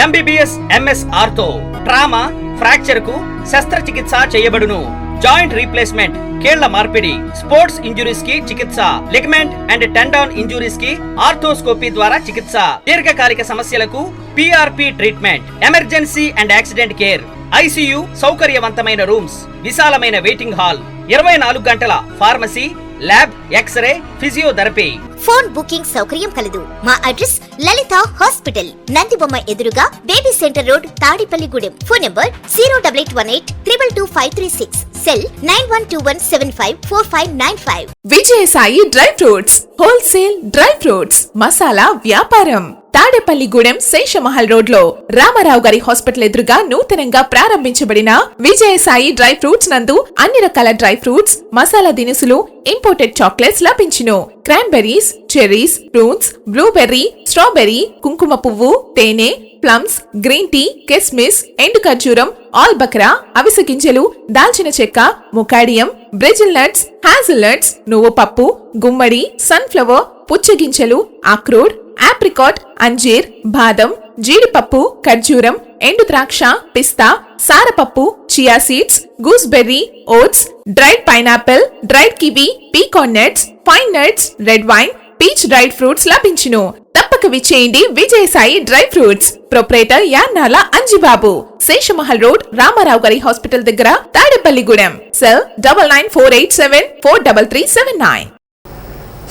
MBBS, MS ortho, trauma, fracture కు శస్త్రచికిత్స చేయబడును. జాయింట్ రీప్లేస్మెంట్, కీళ్ల మార్పిడి, స్పోర్ట్స్ ఇంజురీస్ కి చికిత్స, లిగమెంట్ అండ్ టెండాన్ ఇంజురీస్ కి ఆర్థోస్కోపీ ద్వారా చికిత్స, దీర్ఘకాలిక సమస్యలకు PRP treatment, emergency and accident care, ICU సౌకర్యవంతమైన రూమ్స్, విశాలమైన వెయిటింగ్ హాల్, 24 గంటల pharmacy, lab, X ray, physiotherapy. Phone booking సౌకర్యం కలదు. మా అడ్రస్ లలిత హాస్పిటల్, నందిబొమ్మ ఎదురుగా, baby centre road, Tadepalligudem. Phone number 08818222536, cell 9121754595. Vijayasai dry fruits, wholesale dry fruits, masala వ్యాపారం. తాడేపల్లిగూడెం శేషమహల్ రోడ్ లో రామారావు గారి హాస్పిటల్ ఎదురుగా నూతనంగా ప్రారంభించబడిన విజయసాయి డ్రై ఫ్రూట్స్ నందు అన్ని రకాల డ్రై ఫ్రూట్స్, మసాలా దినుసులు, ఇంపోర్టెడ్ చాక్లెట్స్ లభించును. Cranberries, cherries, fruits, blueberry, strawberry, కుంకుమ పువ్వు, తేనె, ప్లమ్స్, గ్రీన్ టీ, కిస్మిస్, ఎండు ఖర్జూరం, ఆల్ బక్రా, అవిసె గింజలు, దాల్చిన చెక్క, ముకాడియం, బ్రెజిల్ నట్స్, హ్యాజిల్ నట్స్, నువ్వు పప్పు, గుమ్మడి, సన్ఫ్లవర్, పుచ్చగింజలు, అక్రోడ్, ఆప్రికాట్, అంజీర్, బాదం, జీడిపప్పు, ఖర్జూరం, ఎండు ద్రాక్ష, పిస్తా, సారపప్పు, chia seeds, gooseberry, oats, dried pineapple, dried kiwi, pecan nuts, pine nuts, red wine, peach dried fruits లభించును. తప్పక విచ్చేయండి Vijayasai dry fruits. Proprietor Yannala Anjibabu, Seshamahal road, Ramarao గారి హాస్పిటల్ దగ్గర, తాడేపల్లిగూడెం. సెల్ 9948743379.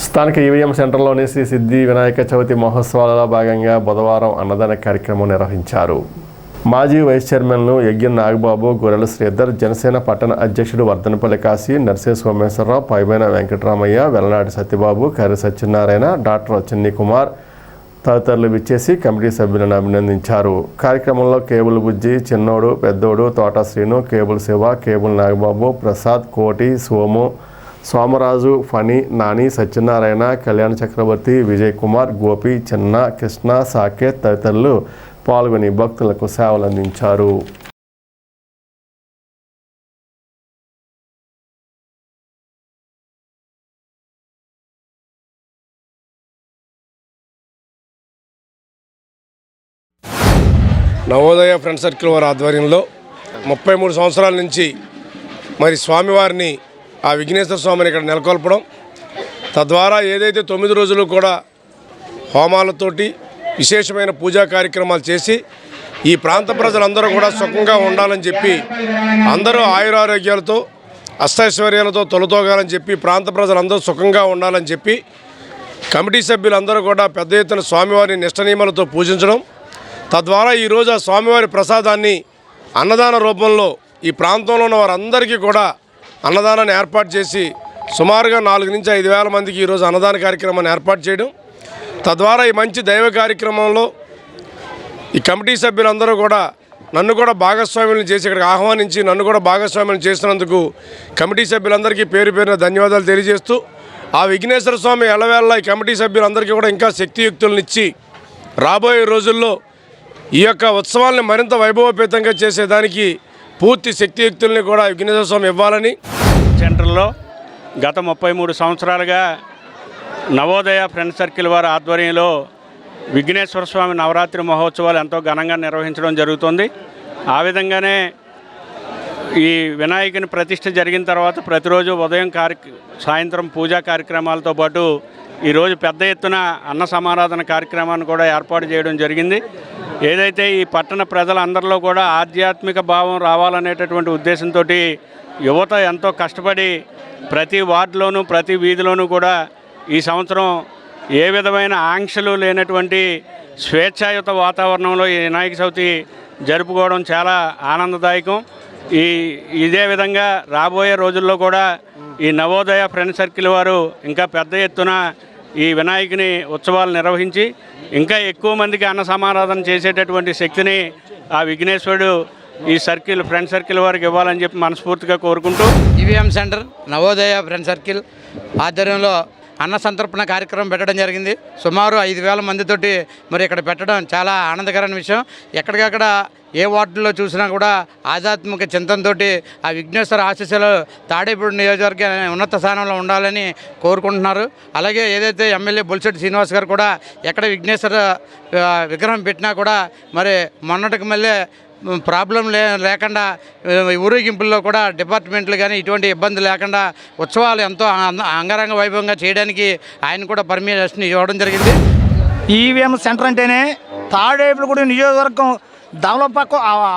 స్థానిక ఈవీఎం సెంటర్లోని శ్రీ సిద్ధి వినాయక చవితి మహోత్సవాలలో భాగంగా బుధవారం అన్నదాన కార్యక్రమం నిర్వహించారు. మాజీ వైస్ చైర్మన్లు యజ్ఞం నాగబాబు, గొర్రెల శ్రీధర్, జనసేన పట్టణ అధ్యక్షుడు వర్ధనపల్లి కాశీ, నర్సే సోమేశ్వరరావు, పైబైన వెంకటరామయ్య, వెల్లనాటి సత్యబాబు, కర్రి సత్యనారాయణ, డాక్టర్ చిన్ని కుమార్ తదితరులు విచ్చేసి కమిటీ సభ్యులను అభినందించారు. కార్యక్రమంలో కేబుల్ బుజ్జి, చిన్నోడు, పెద్దోడు, తోట శ్రీను, కేబుల్ శివ, కేబుల్ నాగబాబు, ప్రసాద్, కోటి, సోము, సోమరాజు, ఫణి, నాని, సత్యనారాయణ, కళ్యాణ చక్రవర్తి, విజయ్ కుమార్, గోపి, చిన్న, కృష్ణ, సాకేత్ తదితరులు పాల్గొని భక్తులకు సేవలు అందించారు. నవోదయ ఫ్రెండ్ సర్కిల్ వారి ఆధ్వర్యంలో 33 సంవత్సరాల నుంచి మరి స్వామివారిని, ఆ విఘ్నేశ్వర స్వామిని ఇక్కడ నెలకొల్పడం, తద్వారా ఏదైతే 9 రోజులు కూడా హోమాలతోటి విశేషమైన పూజా కార్యక్రమాలు చేసి ఈ ప్రాంత ప్రజలందరూ కూడా సుఖంగా ఉండాలని చెప్పి, అందరూ ఆయురారోగ్యాలతో అష్టైశ్వర్యాలతో తొలతోగాలని చెప్పి, ప్రాంత ప్రజలందరూ సుఖంగా ఉండాలని చెప్పి కమిటీ సభ్యులందరూ కూడా పెద్ద ఎత్తున స్వామివారిని నిష్ట నియమాలతో పూజించడం, తద్వారా ఈరోజు ఆ స్వామివారి ప్రసాదాన్ని అన్నదాన రూపంలో ఈ ప్రాంతంలో ఉన్న వారందరికీ కూడా అన్నదానాన్ని ఏర్పాటు చేసి సుమారుగా 4 నుంచి 5 వేల మందికి ఈరోజు అన్నదాన కార్యక్రమాన్ని ఏర్పాటు చేయడం, తద్వారా ఈ మంచి దైవ కార్యక్రమంలో ఈ కమిటీ సభ్యులందరూ కూడా నన్ను కూడా భాగస్వాములను చేసి ఇక్కడికి ఆహ్వానించి నన్ను కూడా భాగస్వాములను చేసినందుకు కమిటీ సభ్యులందరికీ పేరు పేరున ధన్యవాదాలు తెలియజేస్తూ, ఆ విఘ్నేశ్వర స్వామి ఎల్లవేళ ఈ కమిటీ సభ్యులందరికీ కూడా ఇంకా శక్తియుక్తులను ఇచ్చి రాబోయే రోజుల్లో ఈ యొక్క ఉత్సవాలను మరింత వైభవపేతంగా చేసేదానికి పూర్తి శక్తియుక్తుల్ని కూడా విఘ్నేశ్వర స్వామి ఇవ్వాలని. సెంటర్లో గత 33 సంవత్సరాలుగా నవోదయ ఫ్రెండ్ సర్కిల్ వారి ఆధ్వర్యంలో విఘ్నేశ్వర స్వామి నవరాత్రి మహోత్సవాలు ఎంతో ఘనంగా నిర్వహించడం జరుగుతుంది. ఆ విధంగానే ఈ వినాయకుని ప్రతిష్ఠ జరిగిన తర్వాత ప్రతిరోజు ఉదయం సాయంత్రం పూజా కార్యక్రమాలతో పాటు ఈరోజు పెద్ద ఎత్తున అన్న సమారాధన కార్యక్రమాన్ని కూడా ఏర్పాటు చేయడం జరిగింది. ఏదైతే ఈ పట్టణ ప్రజలందరిలో కూడా ఆధ్యాత్మిక భావం రావాలనేటటువంటి ఉద్దేశంతో యువత ఎంతో కష్టపడి ప్రతి వార్డులోనూ ప్రతి వీధిలోనూ కూడా ఈ సంవత్సరం ఏ విధమైన ఆంక్షలు లేనటువంటి స్వేచ్ఛాయుత వాతావరణంలో ఈ వినాయక చవితి జరుపుకోవడం చాలా ఆనందదాయకం. ఇదే విధంగా రాబోయే రోజుల్లో కూడా ఈ నవోదయ ఫ్రెండ్ సర్కిల్ వారు ఇంకా పెద్ద ఎత్తున ఈ వినాయకుని ఉత్సవాలు నిర్వహించి ఇంకా ఎక్కువ మందికి అన్న సమారాధన చేసేటటువంటి శక్తిని ఆ విఘ్నేశ్వరుడు ఈ ఫ్రెండ్ సర్కిల్ వారికి ఇవ్వాలని చెప్పి మనస్ఫూర్తిగా కోరుకుంటూ, EVM centre Navodaya friend circle ఆధ్వర్యంలో అన్న సంతర్పణ కార్యక్రమం పెట్టడం జరిగింది. సుమారు 5,000 మందితోటి మరి ఇక్కడ పెట్టడం చాలా ఆనందకరమైన విషయం. ఎక్కడికక్కడ ఏ వార్డులో చూసినా కూడా ఆధ్యాత్మిక చింతనతో ఆ విఘ్నేశ్వర ఆశీస్సులు తాడేపూడి నియోజకవర్గ ఉన్నత స్థానంలో ఉండాలని కోరుకుంటున్నారు. అలాగే ఏదైతే ఎమ్మెల్యే బొలిశెట్టి శ్రీనివాస్ గారు కూడా ఎక్కడ విఘ్నేశ్వర విగ్రహం పెట్టినా కూడా మరి మొన్నటికి మళ్ళీ ప్రాబ్లం లేకుండా ఊరేగింపుల్లో కూడా డిపార్ట్మెంట్లు కానీ ఇటువంటి ఇబ్బంది లేకుండా ఉత్సవాలు ఎంతో అంగరంగ వైభవంగా చేయడానికి ఆయన కూడా పర్మిషన్ ఇవ్వడం జరిగింది. ఈవీఎం సెంటర్ అంటేనే తాడేపల్లిగూడెం నియోజకవర్గం డెవలప్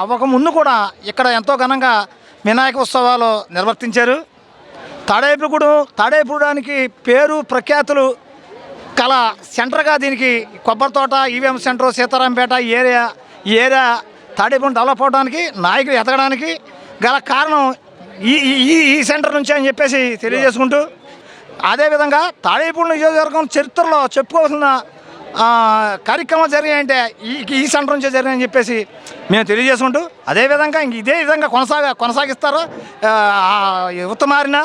అవ్వక ముందు కూడా ఇక్కడ ఎంతో ఘనంగా వినాయక ఉత్సవాలు నిర్వర్తించారు. తాడేపల్లిగూడానికి పేరు ప్రఖ్యాతులు కల సెంటర్గా దీనికి కొబ్బరి తోట, EVM centre, Sitarampeta area Tadepalli develop అవడానికి నాయకులు ఎదగడానికి గల కారణం ఈ సెంటర్ నుంచి అని చెప్పేసి తెలియజేసుకుంటూ, అదేవిధంగా తాడేపల్లి నియోజకవర్గం చరిత్రలో చెప్పుకోవాల్సిన కార్యక్రమాలు జరిగాయంటే ఈ సెంటర్ నుంచే జరిగాయని చెప్పేసి మేము తెలియజేసుకుంటూ, అదేవిధంగా ఇదే విధంగా కొనసాగిస్తారు. యువత మారినా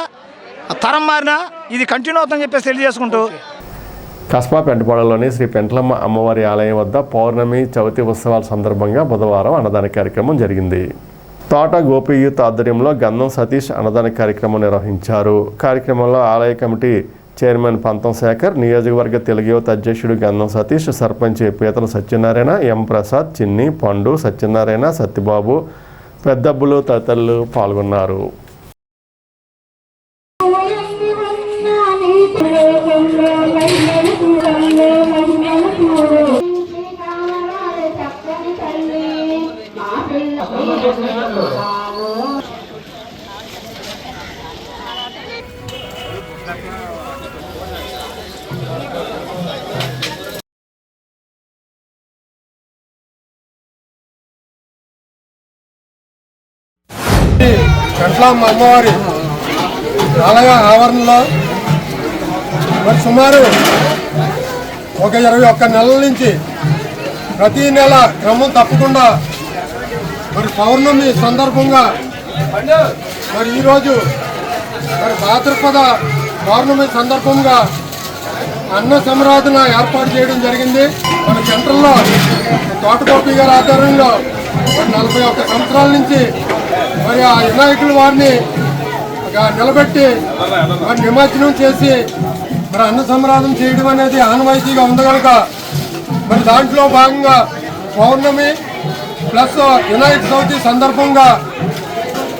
తరం మారినా ఇది కంటిన్యూ అవుతుందని చెప్పేసి తెలియజేసుకుంటూ, కస్బా పెంటపాడులోని శ్రీ పెంట్లమ్మ అమ్మవారి ఆలయం వద్ద పౌర్ణమి చవితి ఉత్సవాల సందర్భంగా బుధవారం అన్నదాన కార్యక్రమం జరిగింది. తోట గోపి యూత్ ఆధ్వర్యంలో గంధం సతీష్ అన్నదాన కార్యక్రమం నిర్వహించారు. కార్యక్రమంలో ఆలయ కమిటీ చైర్మన్ పంతం శేఖర్, నియోజకవర్గ తెలుగు యువత అధ్యక్షుడు గంధం సతీష్, సర్పంచ్ పీతల సత్యనారాయణ, ఎం ప్రసాద్, చిన్ని, పండు, సత్యనారాయణ, సత్యబాబు, పెద్దబ్బులు తదితరులు పాల్గొన్నారు. పెంట్లమ్మ అమ్మవారి ఆలయ ఆవరణలో మరి సుమారు ఒక 21 నెలల నుంచి ప్రతి నెల క్రమం తప్పకుండా మరి పౌర్ణమి సందర్భంగా మరి ఈరోజు మరి భాద్రపద పౌర్ణమి సందర్భంగా అన్న సమారాధన ఏర్పాటు చేయడం జరిగింది. మన సెంటర్లో తోటగోపి గారి ఆధ్వర్యంలో మరి 41 సంవత్సరాల నుంచి మరి ఆ వినాయకుల వారిని నిలబెట్టి మరి నిమజ్జనం చేసి మరి అన్న సమారాధన చేయడం అనేది ఆనవాయితీగా ఉంది కనుక మరి దాంట్లో భాగంగా పౌర్ణమి ప్లస్ వినాయక చవితి సందర్భంగా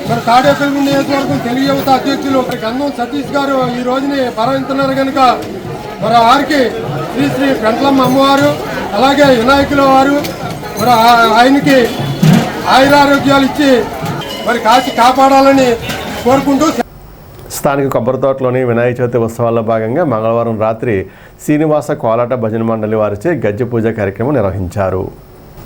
మరి తాడేపల్లి నియోజకవర్గం తెలుగు యువత అధ్యక్షులు గంధం సతీష్ గారు ఈ రోజుని పర్వహిస్తున్నారు కనుక మరి వారికి శ్రీ పెంట్లమ్మ అమ్మవారు అలాగే వినాయకుల వారు మరి ఆయనకి ఆయురారోగ్యాలు ఇచ్చి మరి కాచి కాపాడాలని కోరుకుంటూ స్థానిక కొబ్బరి తోటలోని వినాయక చవితి ఉత్సవాల్లో భాగంగా మంగళవారం రాత్రి శ్రీనివాస కోలాట భజన మండలి వారిచే గజ్జె పూజ కార్యక్రమం నిర్వహించారు.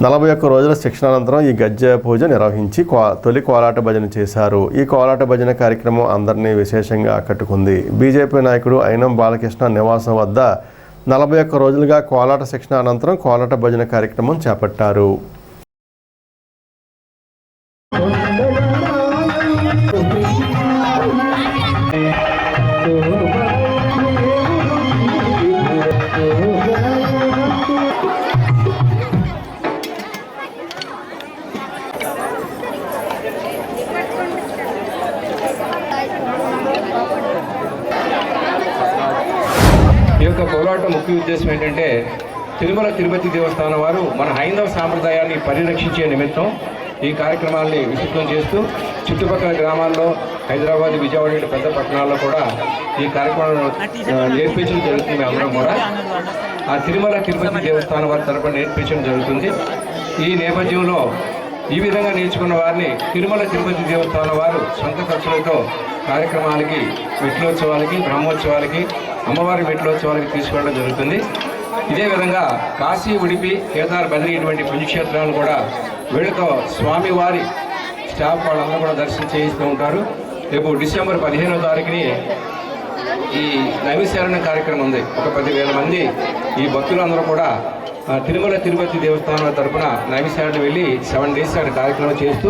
41 రోజుల శిక్షణ అనంతరం ఈ గజ్జె పూజ నిర్వహించి తొలి కోలాట భజన చేశారు. ఈ కోలాట భజన కార్యక్రమం అందరినీ విశేషంగా ఆకట్టుకుంది. బీజేపీ నాయకుడు అయినం బాలకృష్ణ నివాసం వద్ద 41 రోజులుగా కోలాట శిక్షణ అనంతరం కోలాట భజన కార్యక్రమం చేపట్టారు. ఈ యొక్క కోలాట ముఖ్య ఉద్దేశం ఏంటంటే తిరుమల తిరుపతి దేవస్థానం వారు మన హైందవ సాంప్రదాయాన్ని పరిరక్షించే నిమిత్తం ఈ కార్యక్రమాల్ని విస్తృతం చేస్తూ చుట్టుపక్కల గ్రామాల్లో హైదరాబాద్, విజయవాడ పెద్ద పట్టణాల్లో కూడా ఈ కార్యక్రమాలను నేర్పించడం జరుగుతుంది. అందరం కూడా ఆ తిరుమల తిరుపతి దేవస్థానం వారి తరపున నేర్పించడం జరుగుతుంది. ఈ నేపథ్యంలో ఈ విధంగా నేర్చుకున్న వారిని తిరుమల తిరుపతి దేవస్థానం వారు సొంత ఖర్చులతో కార్యక్రమాలకి, మెట్లోత్సవాలకి, బ్రహ్మోత్సవాలకి, అమ్మవారి మెట్లోత్సవాలకి తీసుకెళ్ళడం జరుగుతుంది. ఇదే విధంగా కాశీ, ఉడిపి, కేదార్, బద్రీ ఇటువంటి పుణ్యక్షేత్రాలను కూడా వీళ్ళతో స్వామివారి స్టాఫ్ వాళ్ళందరూ కూడా దర్శనం చేయిస్తూ ఉంటారు. రేపు డిసెంబర్ 15వ తారీఖుని ఈ నైమిశారణ కార్యక్రమం ఉంది. ఒక 10,000 మంది ఈ భక్తులందరూ కూడా తిరుమల తిరుపతి దేవస్థానం తరఫున నైమిశారణ వెళ్ళి 7 days అక్కడ కార్యక్రమం చేస్తూ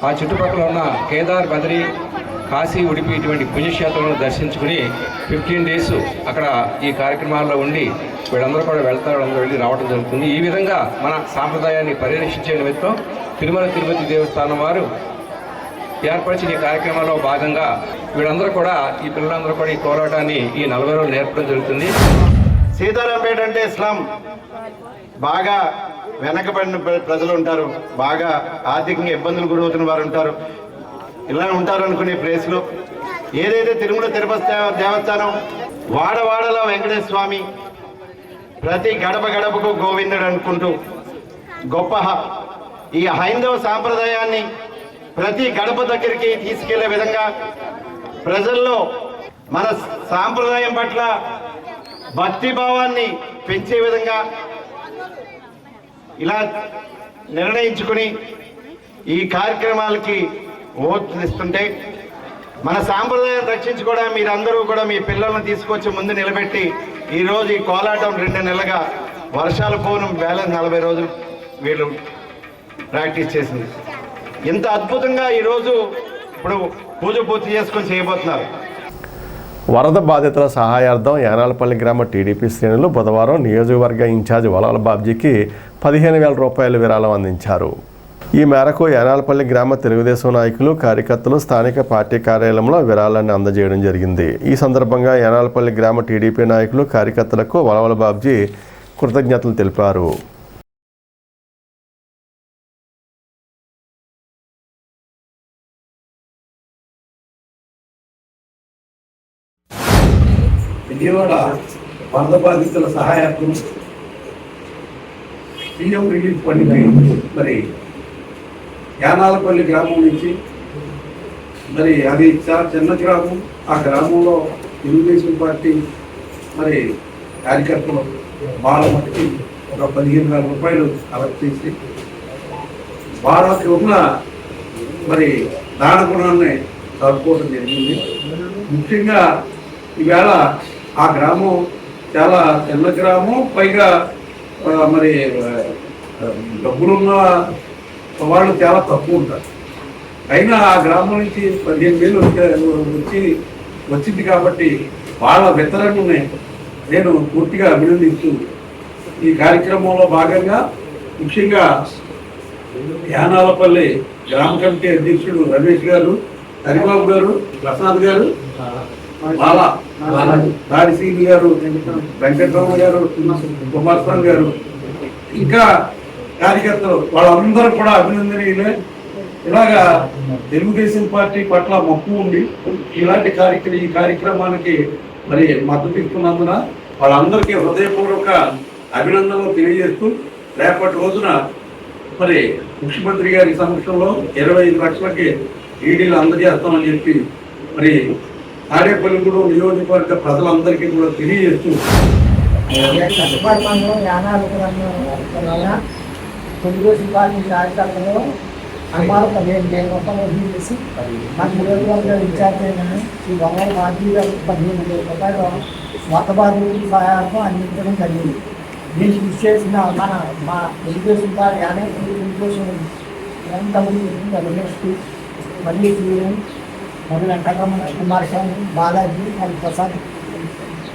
ఆ చుట్టుపక్కల ఉన్న కేదార్, బద్రీ, కాశీ, ఉడిపి ఇటువంటి పుణ్యక్షేత్రాలను దర్శించుకుని 15 days అక్కడ ఈ కార్యక్రమాల్లో ఉండి వీళ్ళందరూ కూడా వెళ్తారు, వాళ్ళందరూ వెళ్ళి రావడం జరుగుతుంది. ఈ విధంగా మన సాంప్రదాయాన్ని పరిరక్షించే నిమిత్తం తిరుమల తిరుపతి దేవస్థానం వారు ఏర్పరిచిన ఈ కార్యక్రమంలో భాగంగా వీళ్ళందరూ కూడా, ఈ పిల్లలందరూ కూడా ఈ కోలాటాన్ని ఈ 40 రోజులు నేర్పడం జరుగుతుంది. సీతారాంపేట అంటే స్లమ్, బాగా వెనకబడిన ప్రజలు ఉంటారు, బాగా ఆర్థికంగా ఇబ్బందులు గురవుతున్న వారు ఉంటారు, ఇలా ఉంటారు అనుకునే ప్లేస్లో ఏదైతే తిరుమల తిరుపతి దేవస్థానం వాడవాడలో వెంకటేశ్వర స్వామి, ప్రతి గడప గడపకు గోవిందుడు అనుకుంటూ గొప్ప ఈ హైందవ సాంప్రదాయాన్ని ప్రతి గడప దగ్గరికి తీసుకెళ్లే విధంగా, ప్రజల్లో మన సాంప్రదాయం పట్ల భక్తిభావాన్ని పెంచే విధంగా ఇలా నిర్ణయించుకుని ఈ కార్యక్రమాలకి ఓట్లిస్తుంటే, మన సాంప్రదాయాన్ని రక్షించుకోవడానికి మీరందరూ కూడా మీ పిల్లలను తీసుకొచ్చి ముందు నిలబెట్టి ఈరోజు ఈ కోలాటం 2 నెలలుగా వర్షాలు పోను బ్యాలెన్స్ 40 రోజులు వీళ్ళు ప్రాక్టీస్ చేసింది. ఇంత అద్భుతంగా ఈరోజు ఇప్పుడు పూజ పూర్తి చేసుకొని చేయబోతున్నారు. వరద బాధితుల సహాయార్థం యానాలపల్లి గ్రామ టీడీపీ శ్రేణులు బుధవారం నియోజకవర్గ ఇన్ఛార్జ్ వలాల బాబ్జీకి 15,000 రూపాయల విరాళం అందించారు. ఈ మేరకు యానాలపల్లి గ్రామ తెలుగుదేశం నాయకులు, కార్యకర్తలు స్థానిక పార్టీ కార్యాలయంలో విరాళాన్ని అందజేయడం జరిగింది. ఈ సందర్భంగా యానాలపల్లి గ్రామ టీడీపీ నాయకులు, కార్యకర్తలకు వలాల బాబ్జీ కృతజ్ఞతలు తెలిపారు. విజయవాడ వరద బాధితుల సహాయార్థం సీఎం రిలీఫ్ ఫండ్కి మరి యానాలపల్లి గ్రామం నుంచి, మరి అది చాలా చిన్న గ్రామం, ఆ గ్రామంలో తెలుగుదేశం పార్టీ మరి కార్యకర్తలు వాళ్ళ మట్టికి ఒక 15,000 రూపాయలు కలెక్ట్ చేసి వాళ్ళకి ఉన్న మరి దాన గుణాన్ని చదువుకోవడం జరిగింది. ముఖ్యంగా ఈవేళ ఆ గ్రామం చాలా చిన్న గ్రామం, పైగా మరి డబ్బులున్న వాళ్ళు చాలా తక్కువ ఉంటారు. అయినా ఆ గ్రామం నుంచి 15,000 వచ్చింది కాబట్టి వాళ్ళ వితరణని నేను పూర్తిగా అభినందిస్తూ ఈ కార్యక్రమంలో భాగంగా ముఖ్యంగా యానాలపల్లి గ్రామ కమిటీ అధ్యక్షుడు రమేష్ గారు, హరిబాబు గారు, ప్రసాద్ గారు, దాడిసీని గారు, వెంకటరామ గారు, కుమారస్వామి గారు, ఇంకా కార్యకర్తలు వాళ్ళందరూ కూడా అభినందనీయులే. ఇలాగా తెలుగుదేశం పార్టీ పట్ల మక్కువ ఉండి ఇలాంటి ఈ కార్యక్రమానికి మరి మద్దతు ఇస్తున్నందున వాళ్ళందరికీ హృదయపూర్వక అభినందనలు తెలియజేస్తూ రేపటి రోజున మరి ముఖ్యమంత్రి గారి సమక్షంలో 25 లక్షలకి ఈడీలు అందజేస్తామని చెప్పి మరి తాడేపల్లిగూడెం నియోజకవర్గ ప్రజలందరికీ కూడా తెలియజేస్తూ తెలుగుదేశం పార్టీ కార్యకర్తలు అమ్మారు నేను మొత్తం చేసి నాకు నియోజకవర్గ ఇన్ఛార్జ్ అయినాను ఈ బంగారు పార్టీ 15,000 రూపాయలు స్వాత బాధితుల సహాయాలతో అందించడం జరిగింది. దీనికి కృషి చేసిన మా తెలుగుదేశం పార్టీ తెలుగుదేశం రమేష్ మళ్ళీ సూర్యం మరియు వెంకటరమణ కుమారస్వామి బాలాజీ మరియు ప్రసాద్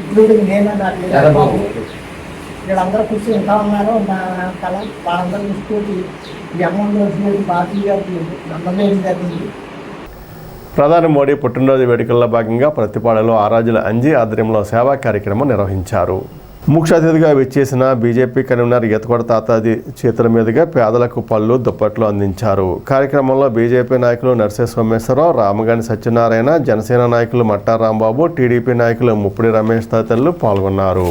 ఇంక్లూడింగ్ నేను నాకు వీళ్ళందరూ కృషి ఇంకా ఉన్నారు. నా కళ వాళ్ళందరూ కృషి ఈ అమౌంట్ వచ్చినది పార్టీ గారికి అందజేయడం జరిగింది. ప్రధాని మోడీ పుట్టినరోజు వేడుకల్లో భాగంగా ప్రతిపాడులో ఆరాజుల అంజీ ఆధ్వర్యంలో సేవా కార్యక్రమం నిర్వహించారు. ముఖ్య అతిథిగా విచ్చేసిన బీజేపీ కన్వీనర్ ఈతకొడ తాతాజీ చేతుల మీదుగా పేదలకు పళ్ళు దుప్పట్లు అందించారు. కార్యక్రమంలో బీజేపీ నాయకులు నర్సే సోమేశ్వరరావు, రామగాని సత్యనారాయణ, జనసేన నాయకులు మట్టా రాంబాబు, టీడీపీ నాయకులు ముప్పిడి రమేష్ తదితరులు పాల్గొన్నారు.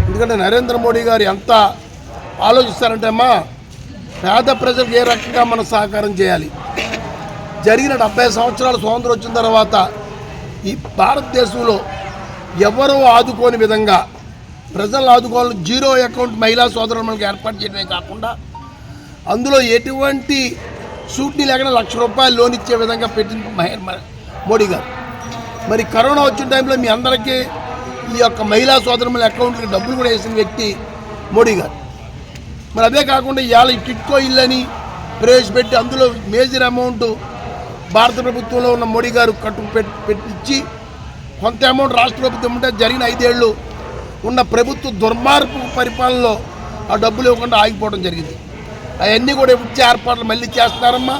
ఎందుకంటే నరేంద్ర మోడీ గారు ఎంత ఆలోచిస్తారంటే అమ్మా పేద ప్రజలకు ఏ రకంగా మనం సహకారం చేయాలి. జరిగిన 70 సంవత్సరాల స్వాతంత్రం వచ్చిన తర్వాత ఈ భారతదేశంలో ఎవరూ ఆదుకోని విధంగా ప్రజలను ఆదుకోవాలని జీరో అకౌంట్ మహిళా సోదరులకు ఏర్పాటు చేయడమే కాకుండా అందులో ఎటువంటి సూట్ని లేకుండా ₹1,00,000 లోన్ ఇచ్చే విధంగా పెట్టింది మోడీ గారు. మరి కరోనా వచ్చిన టైంలో మీ అందరికీ ఈ యొక్క మహిళా సోదరుల అకౌంట్కి డబ్బులు కూడా వేసిన వ్యక్తి మోడీ గారు. మరి అదే కాకుండా ఇవాళ ఈ టిట్కో ఇల్లు అని ప్రవేశపెట్టి అందులో మేజర్ అమౌంట్ భారత ప్రభుత్వంలో ఉన్న మోడీ గారు పెట్టించి కొంత అమౌంట్ రాష్ట్ర ప్రభుత్వం ఉంటే జరిగిన 5 ఏళ్ళు ఉన్న ప్రభుత్వ దుర్మార్పు పరిపాలనలో ఆ డబ్బులు ఇవ్వకుండా ఆగిపోవడం జరిగింది. అవన్నీ కూడా ఇచ్చే ఏర్పాట్లు మళ్ళీ చేస్తున్నారమ్మా.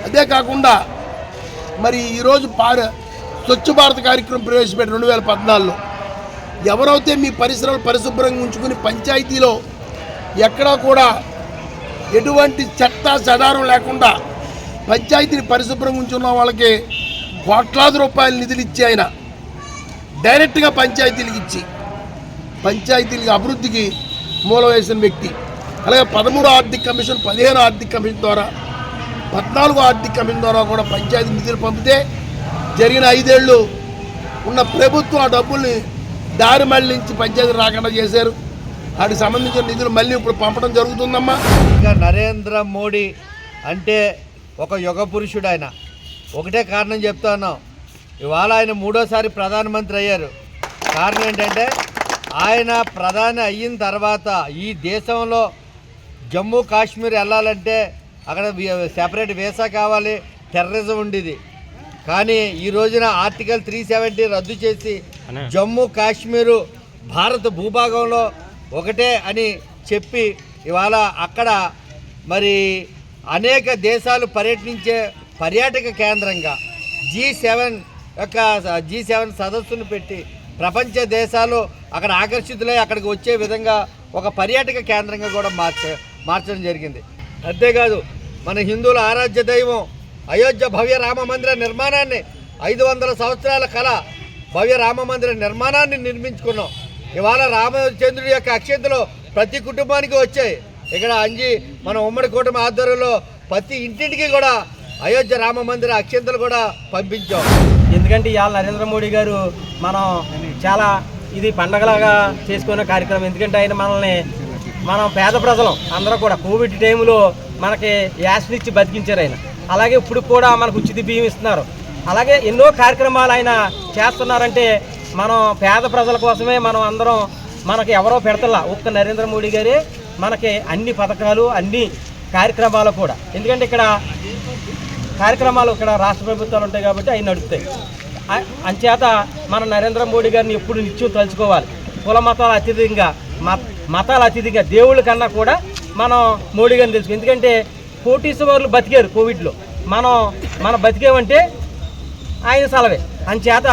అదే కాకుండా మరి ఈరోజు స్వచ్ఛ భారత్ కార్యక్రమం ప్రవేశపెట్టి 2014లో ఎవరైతే మీ పరిసరాలు పరిశుభ్రంగా ఉంచుకుని పంచాయతీలో ఎక్కడా కూడా ఎటువంటి చెత్త చెదారం లేకుండా పంచాయతీని పరిశుభ్రంగా ఉంచున్న వాళ్ళకి కోట్లాది రూపాయల నిధులు ఇచ్చి ఆయన డైరెక్ట్గా పంచాయతీలకు ఇచ్చి పంచాయతీల అభివృద్ధికి మూలం వేసిన వ్యక్తి. అలాగే 13 ఆర్థిక కమిషన్, 15 ఆర్థిక కమిషన్ ద్వారా, 14 ఆర్థిక కమిషన్ ద్వారా కూడా పంచాయతీ నిధులు పంపితే జరిగిన 5 ఏళ్ళు ఉన్న ప్రభుత్వం ఆ డబ్బుల్ని దారి మళ్లించి పంచాయతీ రాకుండా చేశారు. వాటికి సంబంధించిన నిధులు మళ్ళీ ఇప్పుడు పంపడం జరుగుతుందమ్మా. నరేంద్ర మోడీ అంటే ఒక యుగ పురుషుడు. ఆయన ఒకటే కారణం చెప్తా ఉన్నాం, ఇవాళ ఆయన 3వసారి ప్రధానమంత్రి అయ్యారు. కారణం ఏంటంటే ఆయన ప్రధాని అయిన తర్వాత ఈ దేశంలో జమ్మూ కాశ్మీర్ వెళ్ళాలంటే అక్కడ సెపరేట్ వీసా కావాలి, టెర్రరిజం ఉండేది. కానీ ఈ రోజున ఆర్టికల్ 370 రద్దు చేసి జమ్మూ కాశ్మీరు భారత భూభాగంలో ఒకటే అని చెప్పి ఇవాళ అక్కడ మరి అనేక దేశాలు పర్యటించే పర్యాటక కేంద్రంగా G7 సదస్సును పెట్టి ప్రపంచ దేశాలు అక్కడ ఆకర్షితులై అక్కడికి వచ్చే విధంగా ఒక పర్యాటక కేంద్రంగా కూడా మార్చడం జరిగింది. అంతేకాదు మన హిందువుల ఆరాధ్య దైవం అయోధ్య భవ్య రామ మందిర నిర్మాణాన్ని 500 సంవత్సరాల కళ భవ్య రామ మందిర నిర్మాణాన్ని నిర్మించుకున్నాం. ఇవాళ రామచంద్రుడి యొక్క అక్షంతలు ప్రతి కుటుంబానికి వచ్చాయి. ఇక్కడ మన ఉమ్మడి కుటుంబ ఆధ్వర్యంలో ప్రతి ఇంటింటికి కూడా అయోధ్య రామ మందిర అక్షంతలు కూడా పంపించాం. ఎందుకంటే ఇవాళ నరేంద్ర మోడీ గారు మనం చాలా ఇది పండగలాగా చేసుకునే కార్యక్రమం. ఎందుకంటే ఆయన మనం పేద ప్రజలం అందరూ కూడా కోవిడ్ టైంలో మనకి యాస్నిచ్చి బతికించారు ఆయన. అలాగే ఇప్పుడు కూడా మనకు ఉచిత బియ్యం ఇస్తున్నారు. అలాగే ఎన్నో కార్యక్రమాలు ఆయన చేస్తున్నారంటే మనం పేద ప్రజల కోసమే మనం అందరం, మనకి ఎవరో పెడతలా, ఒక్క నరేంద్ర మోడీ గారే మనకి అన్ని పథకాలు అన్ని కార్యక్రమాలు కూడా. ఎందుకంటే ఇక్కడ కార్యక్రమాలు ఇక్కడ రాష్ట్ర ప్రభుత్వాలు ఉంటాయి కాబట్టి అవి నడుపుతాయి. అంచేత మన నరేంద్ర మోడీ గారిని ఎప్పుడు నిత్యం తలుచుకోవాలి. కుల మతాల అత్యధికంగా మతాల అత్యధికంగా దేవుళ్ళ కన్నా కూడా మనం మోడీ గారిని తెలుసుకో. ఎందుకంటే కోటీశ్వర్లు బతికారు కోవిడ్లో, మనం బతికేమంటే ఆయన సెలవే. అంచేత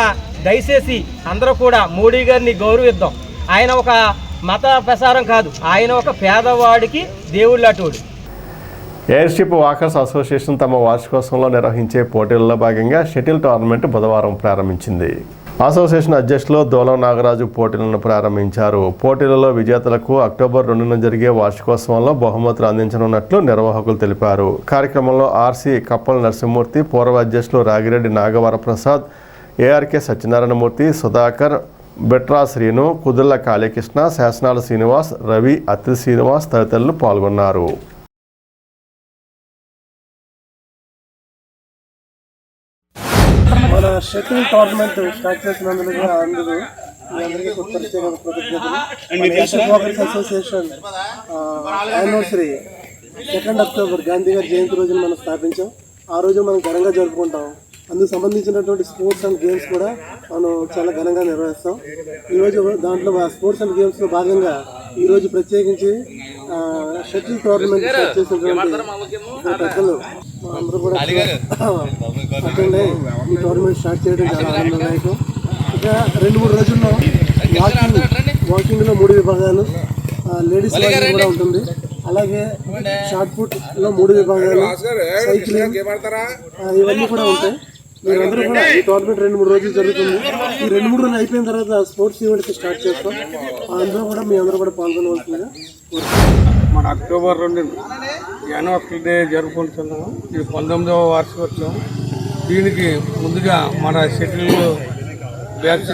దయచేసి అందరూ కూడా మోడీ గారిని గౌరవిద్దాం. ఆయన ఒక మత ప్రసారం కాదు, ఆయన ఒక పేదవాడికి దేవుళ్ళ అటోడు. ఎయిర్షిప్ వాకర్స్ అసోసియేషన్ తమ వార్షికోత్సవంలో నిర్వహించే పోటీల్లో భాగంగా షటిల్ టోర్నమెంట్ బుధవారం ప్రారంభించింది. అసోసియేషన్ అధ్యక్షులు దోలం నాగరాజు పోటీలను ప్రారంభించారు. పోటీలలో విజేతలకు అక్టోబర్ 2న జరిగే వార్షికోత్సవంలో బహుమతులు అందించనున్నట్లు నిర్వాహకులు తెలిపారు. కార్యక్రమంలో ఆర్సీ కప్పల నరసింహమూర్తి, పూర్వ అధ్యక్షులు రాగిరెడ్డి నాగవరప్రసాద్, ఏఆర్కే సత్యనారాయణమూర్తి, సుధాకర్, బెట్రా శ్రీను, కుదుళ్ల కాళీకృష్ణ, శాసనాల శ్రీనివాస్, రవి, అత్తి శ్రీనివాస్ తదితరులు పాల్గొన్నారు. మన షటిల్ టోర్నమెంట్ స్టార్ట్ చేసినందుకు అందరూ అందరికీ ప్రత్యేక కృతజ్ఞతలు. అసోసియేషన్ యానివర్సరీ 2 అక్టోబర్ గాంధీ గారి జయంతి రోజున మనం స్థాపించాం. ఆ రోజు మనం ఘనంగా జరుపుకుంటాం. అందుకు సంబంధించినటువంటి స్పోర్ట్స్ అండ్ గేమ్స్ కూడా మనం చాలా ఘనంగా నిర్వహిస్తాం. ఈరోజు దాంట్లో స్పోర్ట్స్ అండ్ గేమ్స్లో భాగంగా ఈరోజు ప్రత్యేకించి షటిల్ టోర్నమెంట్ స్టార్ట్ చేసినటువంటి పెద్దలు అందరూ కూడా అటెండ్ అయ్యి ఈ టోర్నమెంట్ స్టార్ట్ చేయడం చాలా ఆనందదాయకం. ఇక 2-3 రోజుల్లో వాకింగ్లో 3 విభాగాలు, లేడీస్ వాకింగ్ కూడా ఉంటుంది. అలాగే షార్ట్ పుట్లో 3 విభాగాలు, సైక్లింగ్ ఇవన్నీ కూడా ఉంటాయి. మీరందరూ కూడా ఈ టోర్నమెంట్ 2-3 రోజులు జరుగుతుంది. ఈ 2-3 రోజులు అయిపోయిన తర్వాత స్పోర్ట్స్ ఈవెంట్స్ స్టార్ట్ చేస్తాం. అందరూ కూడా మీ అందరూ కూడా పాల్గొనవలసిందిగా. మన అక్టోబర్ 2 యానివర్సరీ డే జరుపుకుంటున్నాము. ఇది 19వ వార్షికోత్సవం. దీనికి ముందుగా మన షటిల్ బ్యాచ్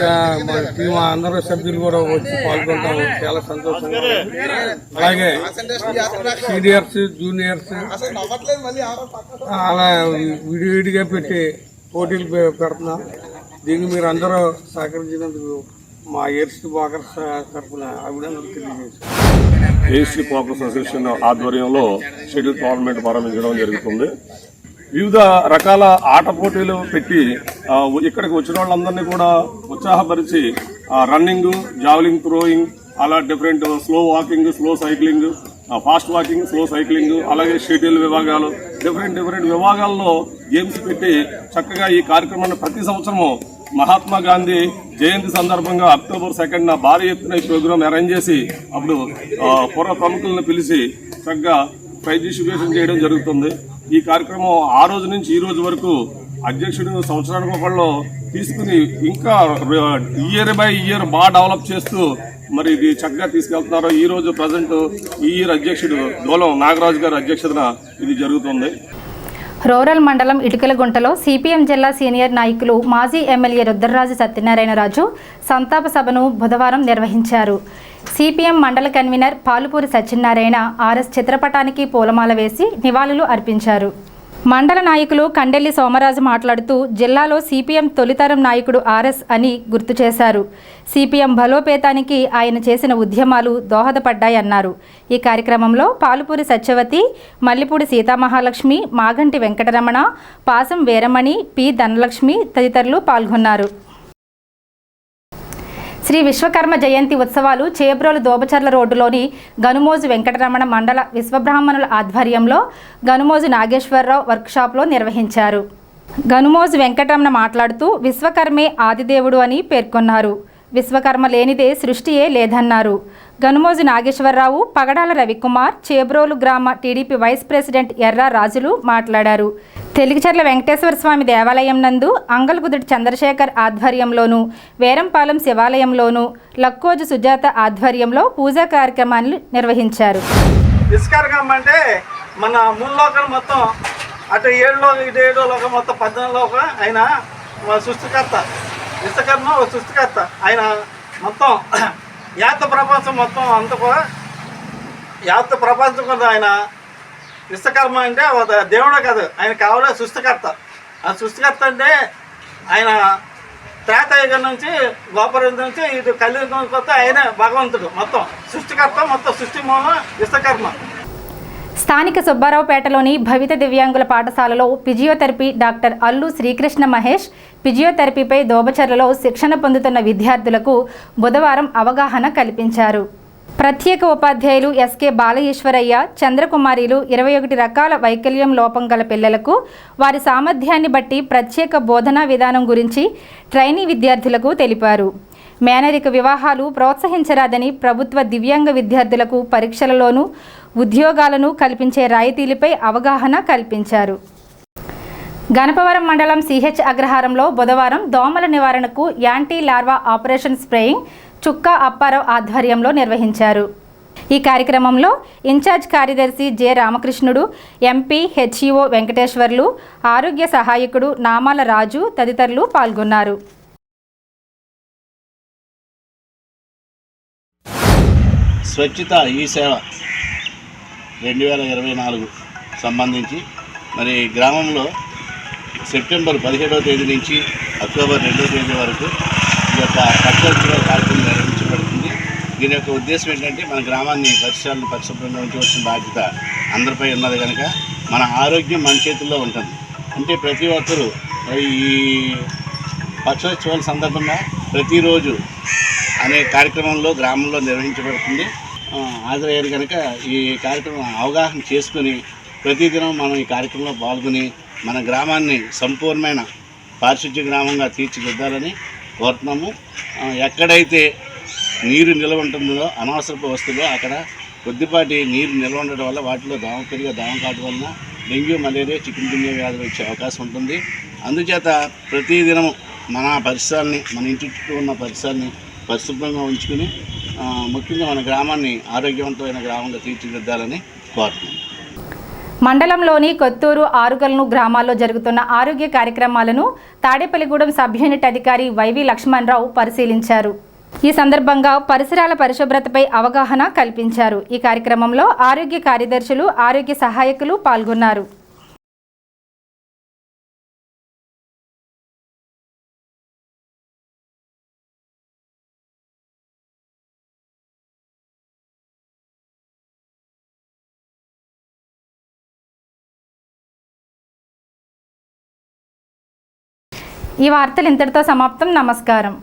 మన టీం అందరూ సభ్యులు కూడా వచ్చి పాల్గొంటాము. చాలా సంతోషంగా. అలాగే సీనియర్స్, జూనియర్స్ అలా విడివిడిగా పెట్టి పోటీలు పెడుతున్నాం. దీనికి మీరు అందరూ సహకరించినందుకు మా ఎయిర్షిప్ వాకర్స్ తరఫున అభినందనలు తెలియజేస్తాం. ఎయిర్షిప్ వాకర్స్ అసోసియేషన్ ఆధ్వర్యంలో షటిల్ టోర్నమెంట్ ప్రారంభించడం జరుగుతుంది. వివిధ రకాల ఆట పోటీలు పెట్టి ఇక్కడికి వచ్చిన వాళ్ళందరినీ కూడా ఉత్సాహపరిచి రన్నింగ్, జావలింగ్ థ్రోయింగ్, అలా different slow walking, slow cycling, fast walking, slow cycling, అలాగే షటిల్ విభాగాలు, డిఫరెంట్ విభాగాల్లో గేమ్స్ పెట్టి చక్కగా ఈ కార్యక్రమాన్ని ప్రతి సంవత్సరము మహాత్మా గాంధీ జయంతి సందర్భంగా అక్టోబర్ 2న భారీ ఎత్తున ఈ ప్రోగ్రాం అరేంజ్ చేసి అప్పుడు పూర్వ ప్రముఖులను పిలిచి చక్కగా ప్రైజ్ డిస్ట్రిబ్యూషన్ చేయడం జరుగుతుంది. ఈ కార్యక్రమం ఆ రోజు నుంచి ఈ రోజు వరకు అధ్యక్షుడు సంవత్సరానికి ఒకళ్ళు తీసుకుని ఇంకా ఇయర్ బై ఇయర్ బాగా డెవలప్ చేస్తూ మరి ఇది చక్కగా తీసుకెళ్తున్నారు. ఈ రోజు ప్రజెంట్ ఈ ఇయర్ అధ్యక్షుడు దోలం నాగరాజు గారి అధ్యక్షతన ఇది జరుగుతుంది. రూరల్ మండలం ఇటుకలగుంటలో సిపిఎం జిల్లా సీనియర్ నాయకులు మాజీ ఎమ్మెల్యే రుద్రరాజు సత్యనారాయణరాజు సంతాప సభను బుధవారం నిర్వహించారు. సిపిఎం మండల కన్వీనర్ పాలుపూరి సత్యనారాయణ ఆర్ఎస్ చిత్రపటానికి పూలమాల వేసి నివాళులు అర్పించారు. మండల నాయకులు కండెల్లి సోమరాజు మాట్లాడుతూ జిల్లాలో సిపిఎం తొలితరం నాయకుడు ఆర్ఎస్ అని గుర్తు చేశారు. సిపిఎం బలోపేతానికి ఆయన చేసిన ఉద్యమాలు దోహదపడ్డాయన్నారు. ఈ కార్యక్రమంలో పాలుపూరి సత్యవతి, మల్లిపూడి సీతామహాలక్ష్మి, మాగంటి వెంకటరమణ, పాసం వీరమణి, పి ధనలక్ష్మి తదితరులు పాల్గొన్నారు. శ్రీ విశ్వకర్మ జయంతి ఉత్సవాలు చేబ్రోలు దోబచర్ల రోడ్డులోని గనుమోజు వెంకటరమణ మండల విశ్వబ్రాహ్మణుల ఆధ్వర్యంలో గనుమోజు నాగేశ్వరరావు వర్క్షాప్లో నిర్వహించారు. గనుమోజు వెంకటరమణ మాట్లాడుతూ విశ్వకర్మే ఆదిదేవుడు అని పేర్కొన్నారు. విశ్వకర్మ లేనిదే సృష్టియే లేదన్నారు. గనుమోజు నాగేశ్వరరావు, పగడాల రవికుమార్, చేబ్రోలు గ్రామ టీడీపీ వైస్ ప్రెసిడెంట్ ఎర్రా రాజులు మాట్లాడారు. తెలుగుచర్ల వెంకటేశ్వర స్వామి దేవాలయం నందు అంగల్గుదుటి చంద్రశేఖర్ ఆధ్వర్యంలోను, వేరంపాలెం శివాలయంలోను లక్కోజు సుజాత ఆధ్వర్యంలో పూజా కార్యక్రమాలు నిర్వహించారు. విశ్వకర్మ అంటే మన మూలలోకం మొత్తం అటు 7 లోకం, ఇటు 7 లోకం మొత్తం 14 లోకం ఆయన సృష్టికర్త. విశ్వకర్మ ఒక సృష్టికర్త. ఆయన మొత్తం యాత్ర ప్రపంచం మొత్తం అంతా కూడా యాత్ర ప్రపంచం కూడా ఆయన విశ్వకర్మ అంటే ఒక దేవుడే కాదు, ఆయన కావాలే సృష్టికర్త. ఆ సృష్టికర్త అంటే ఆయన త్రేతాయుగం నుంచి గోపరం నుంచి ఇటు కలియుగం కొత్త ఆయనే భగవంతుడు. మొత్తం సృష్టికర్త, మొత్తం సృష్టి మూలం విశ్వకర్మ. స్థానిక సుబ్బారావుపేటలోని భవిత దివ్యాంగుల పాఠశాలలో ఫిజియోథెరపీ డాక్టర్ అల్లు శ్రీకృష్ణ మహేష్ ఫిజియోథెరపీపై దోబచర్లలో శిక్షణ పొందుతున్న విద్యార్థులకు బుధవారం అవగాహన కల్పించారు. ప్రత్యేక ఉపాధ్యాయులు ఎస్కే బాలఈశ్వరయ్య, చంద్రకుమారిలు 21 రకాల వైకల్యం లోపం గల పిల్లలకు వారి సామర్థ్యాన్ని బట్టి ప్రత్యేక బోధనా విధానం గురించి ట్రైనీ విద్యార్థులకు తెలిపారు. మేనరిక వివాహాలు ప్రోత్సహించరాదని ప్రభుత్వ దివ్యాంగ విద్యార్థులకు పరీక్షలలోనూ ఉద్యోగాలను కల్పించే రాయితీలపై అవగాహన కల్పించారు. గణపవరం మండలం సిహెచ్ అగ్రహారంలో బుధవారం దోమల నివారణకు యాంటీ లార్వా ఆపరేషన్ స్ప్రేయింగ్ చుక్కా అప్పారావు ఆధ్వర్యంలో నిర్వహించారు. ఈ కార్యక్రమంలో ఇన్ఛార్జ్ కార్యదర్శి జె రామకృష్ణుడు, ఎంపీ హెచ్ఈఓ వెంకటేశ్వర్లు, ఆరోగ్య సహాయకుడు నామాల రాజు తదితరులు పాల్గొన్నారు. స్వచ్ఛత ఈ సేవ 2024 సంబంధించి మరి గ్రామంలో సెప్టెంబర్ 17వ తేదీ నుంచి అక్టోబర్ 2వ తేదీ వరకు ఈ యొక్క పచ్చదనం కార్యక్రమం నిర్వహించబడుతుంది. దీని యొక్క ఉద్దేశం ఏంటంటే మన గ్రామాన్ని పరిశుభ్రంగా ఉంచవలసిన బాధ్యత అందరిపై ఉన్నది కనుక మన ఆరోగ్యం మన చేతుల్లో ఉంటుంది. అంటే ప్రతి ఒక్కరూ ఈ పక్షోత్సవాల సందర్భంగా ప్రతిరోజు అనే కార్యక్రమంలో గ్రామంలో నిర్వహించబడుతుంది. హాజరయ్యారు కనుక ఈ కార్యక్రమం అవగాహన చేసుకుని ప్రతిదినం మనం ఈ కార్యక్రమంలో పాల్గొని మన గ్రామాన్ని సంపూర్ణమైన పారిశుద్ధ్య గ్రామంగా తీర్చిదిద్దాలని కోరుతున్నాము. ఎక్కడైతే నీరు నిల్వ ఉంటుందో అనవసరపు వస్తువులు అక్కడ కొద్దిపాటి నీరు నిల్వ ఉండడం వల్ల వాటిలో దోమ కాటు వలన డెంగ్యూ, మలేరియా, చికెన్ గున్యా వ్యాధులు వచ్చే అవకాశం ఉంటుంది. అందుచేత ప్రతిదినం మన పరిసరాలని, మన ఇంటి చుట్టూ ఉన్న పరిసరాన్ని పరిశుభ్రంగా ఉంచుకుని ముఖ్యంగా మన గ్రామాన్ని ఆరోగ్యవంతమైన గ్రామంగా తీర్చిదిద్దాలని కోరుతున్నాం. మండలంలోని కొత్తూరు, ఆరుగల్ను గ్రామాల్లో జరుగుతున్న ఆరోగ్య కార్యక్రమాలను తాడేపల్లిగూడెం సబ్ యూనిట్ అధికారి వైవి లక్ష్మణరావు పరిశీలించారు. ఈ సందర్భంగా పరిసరాల పరిశుభ్రతపై అవగాహన కల్పించారు. ఈ కార్యక్రమంలో ఆరోగ్య కార్యదర్శులు, ఆరోగ్య సహాయకులు పాల్గొన్నారు. ఈ వార్తలు ఇంతటితో సమాప్తం. నమస్కారం.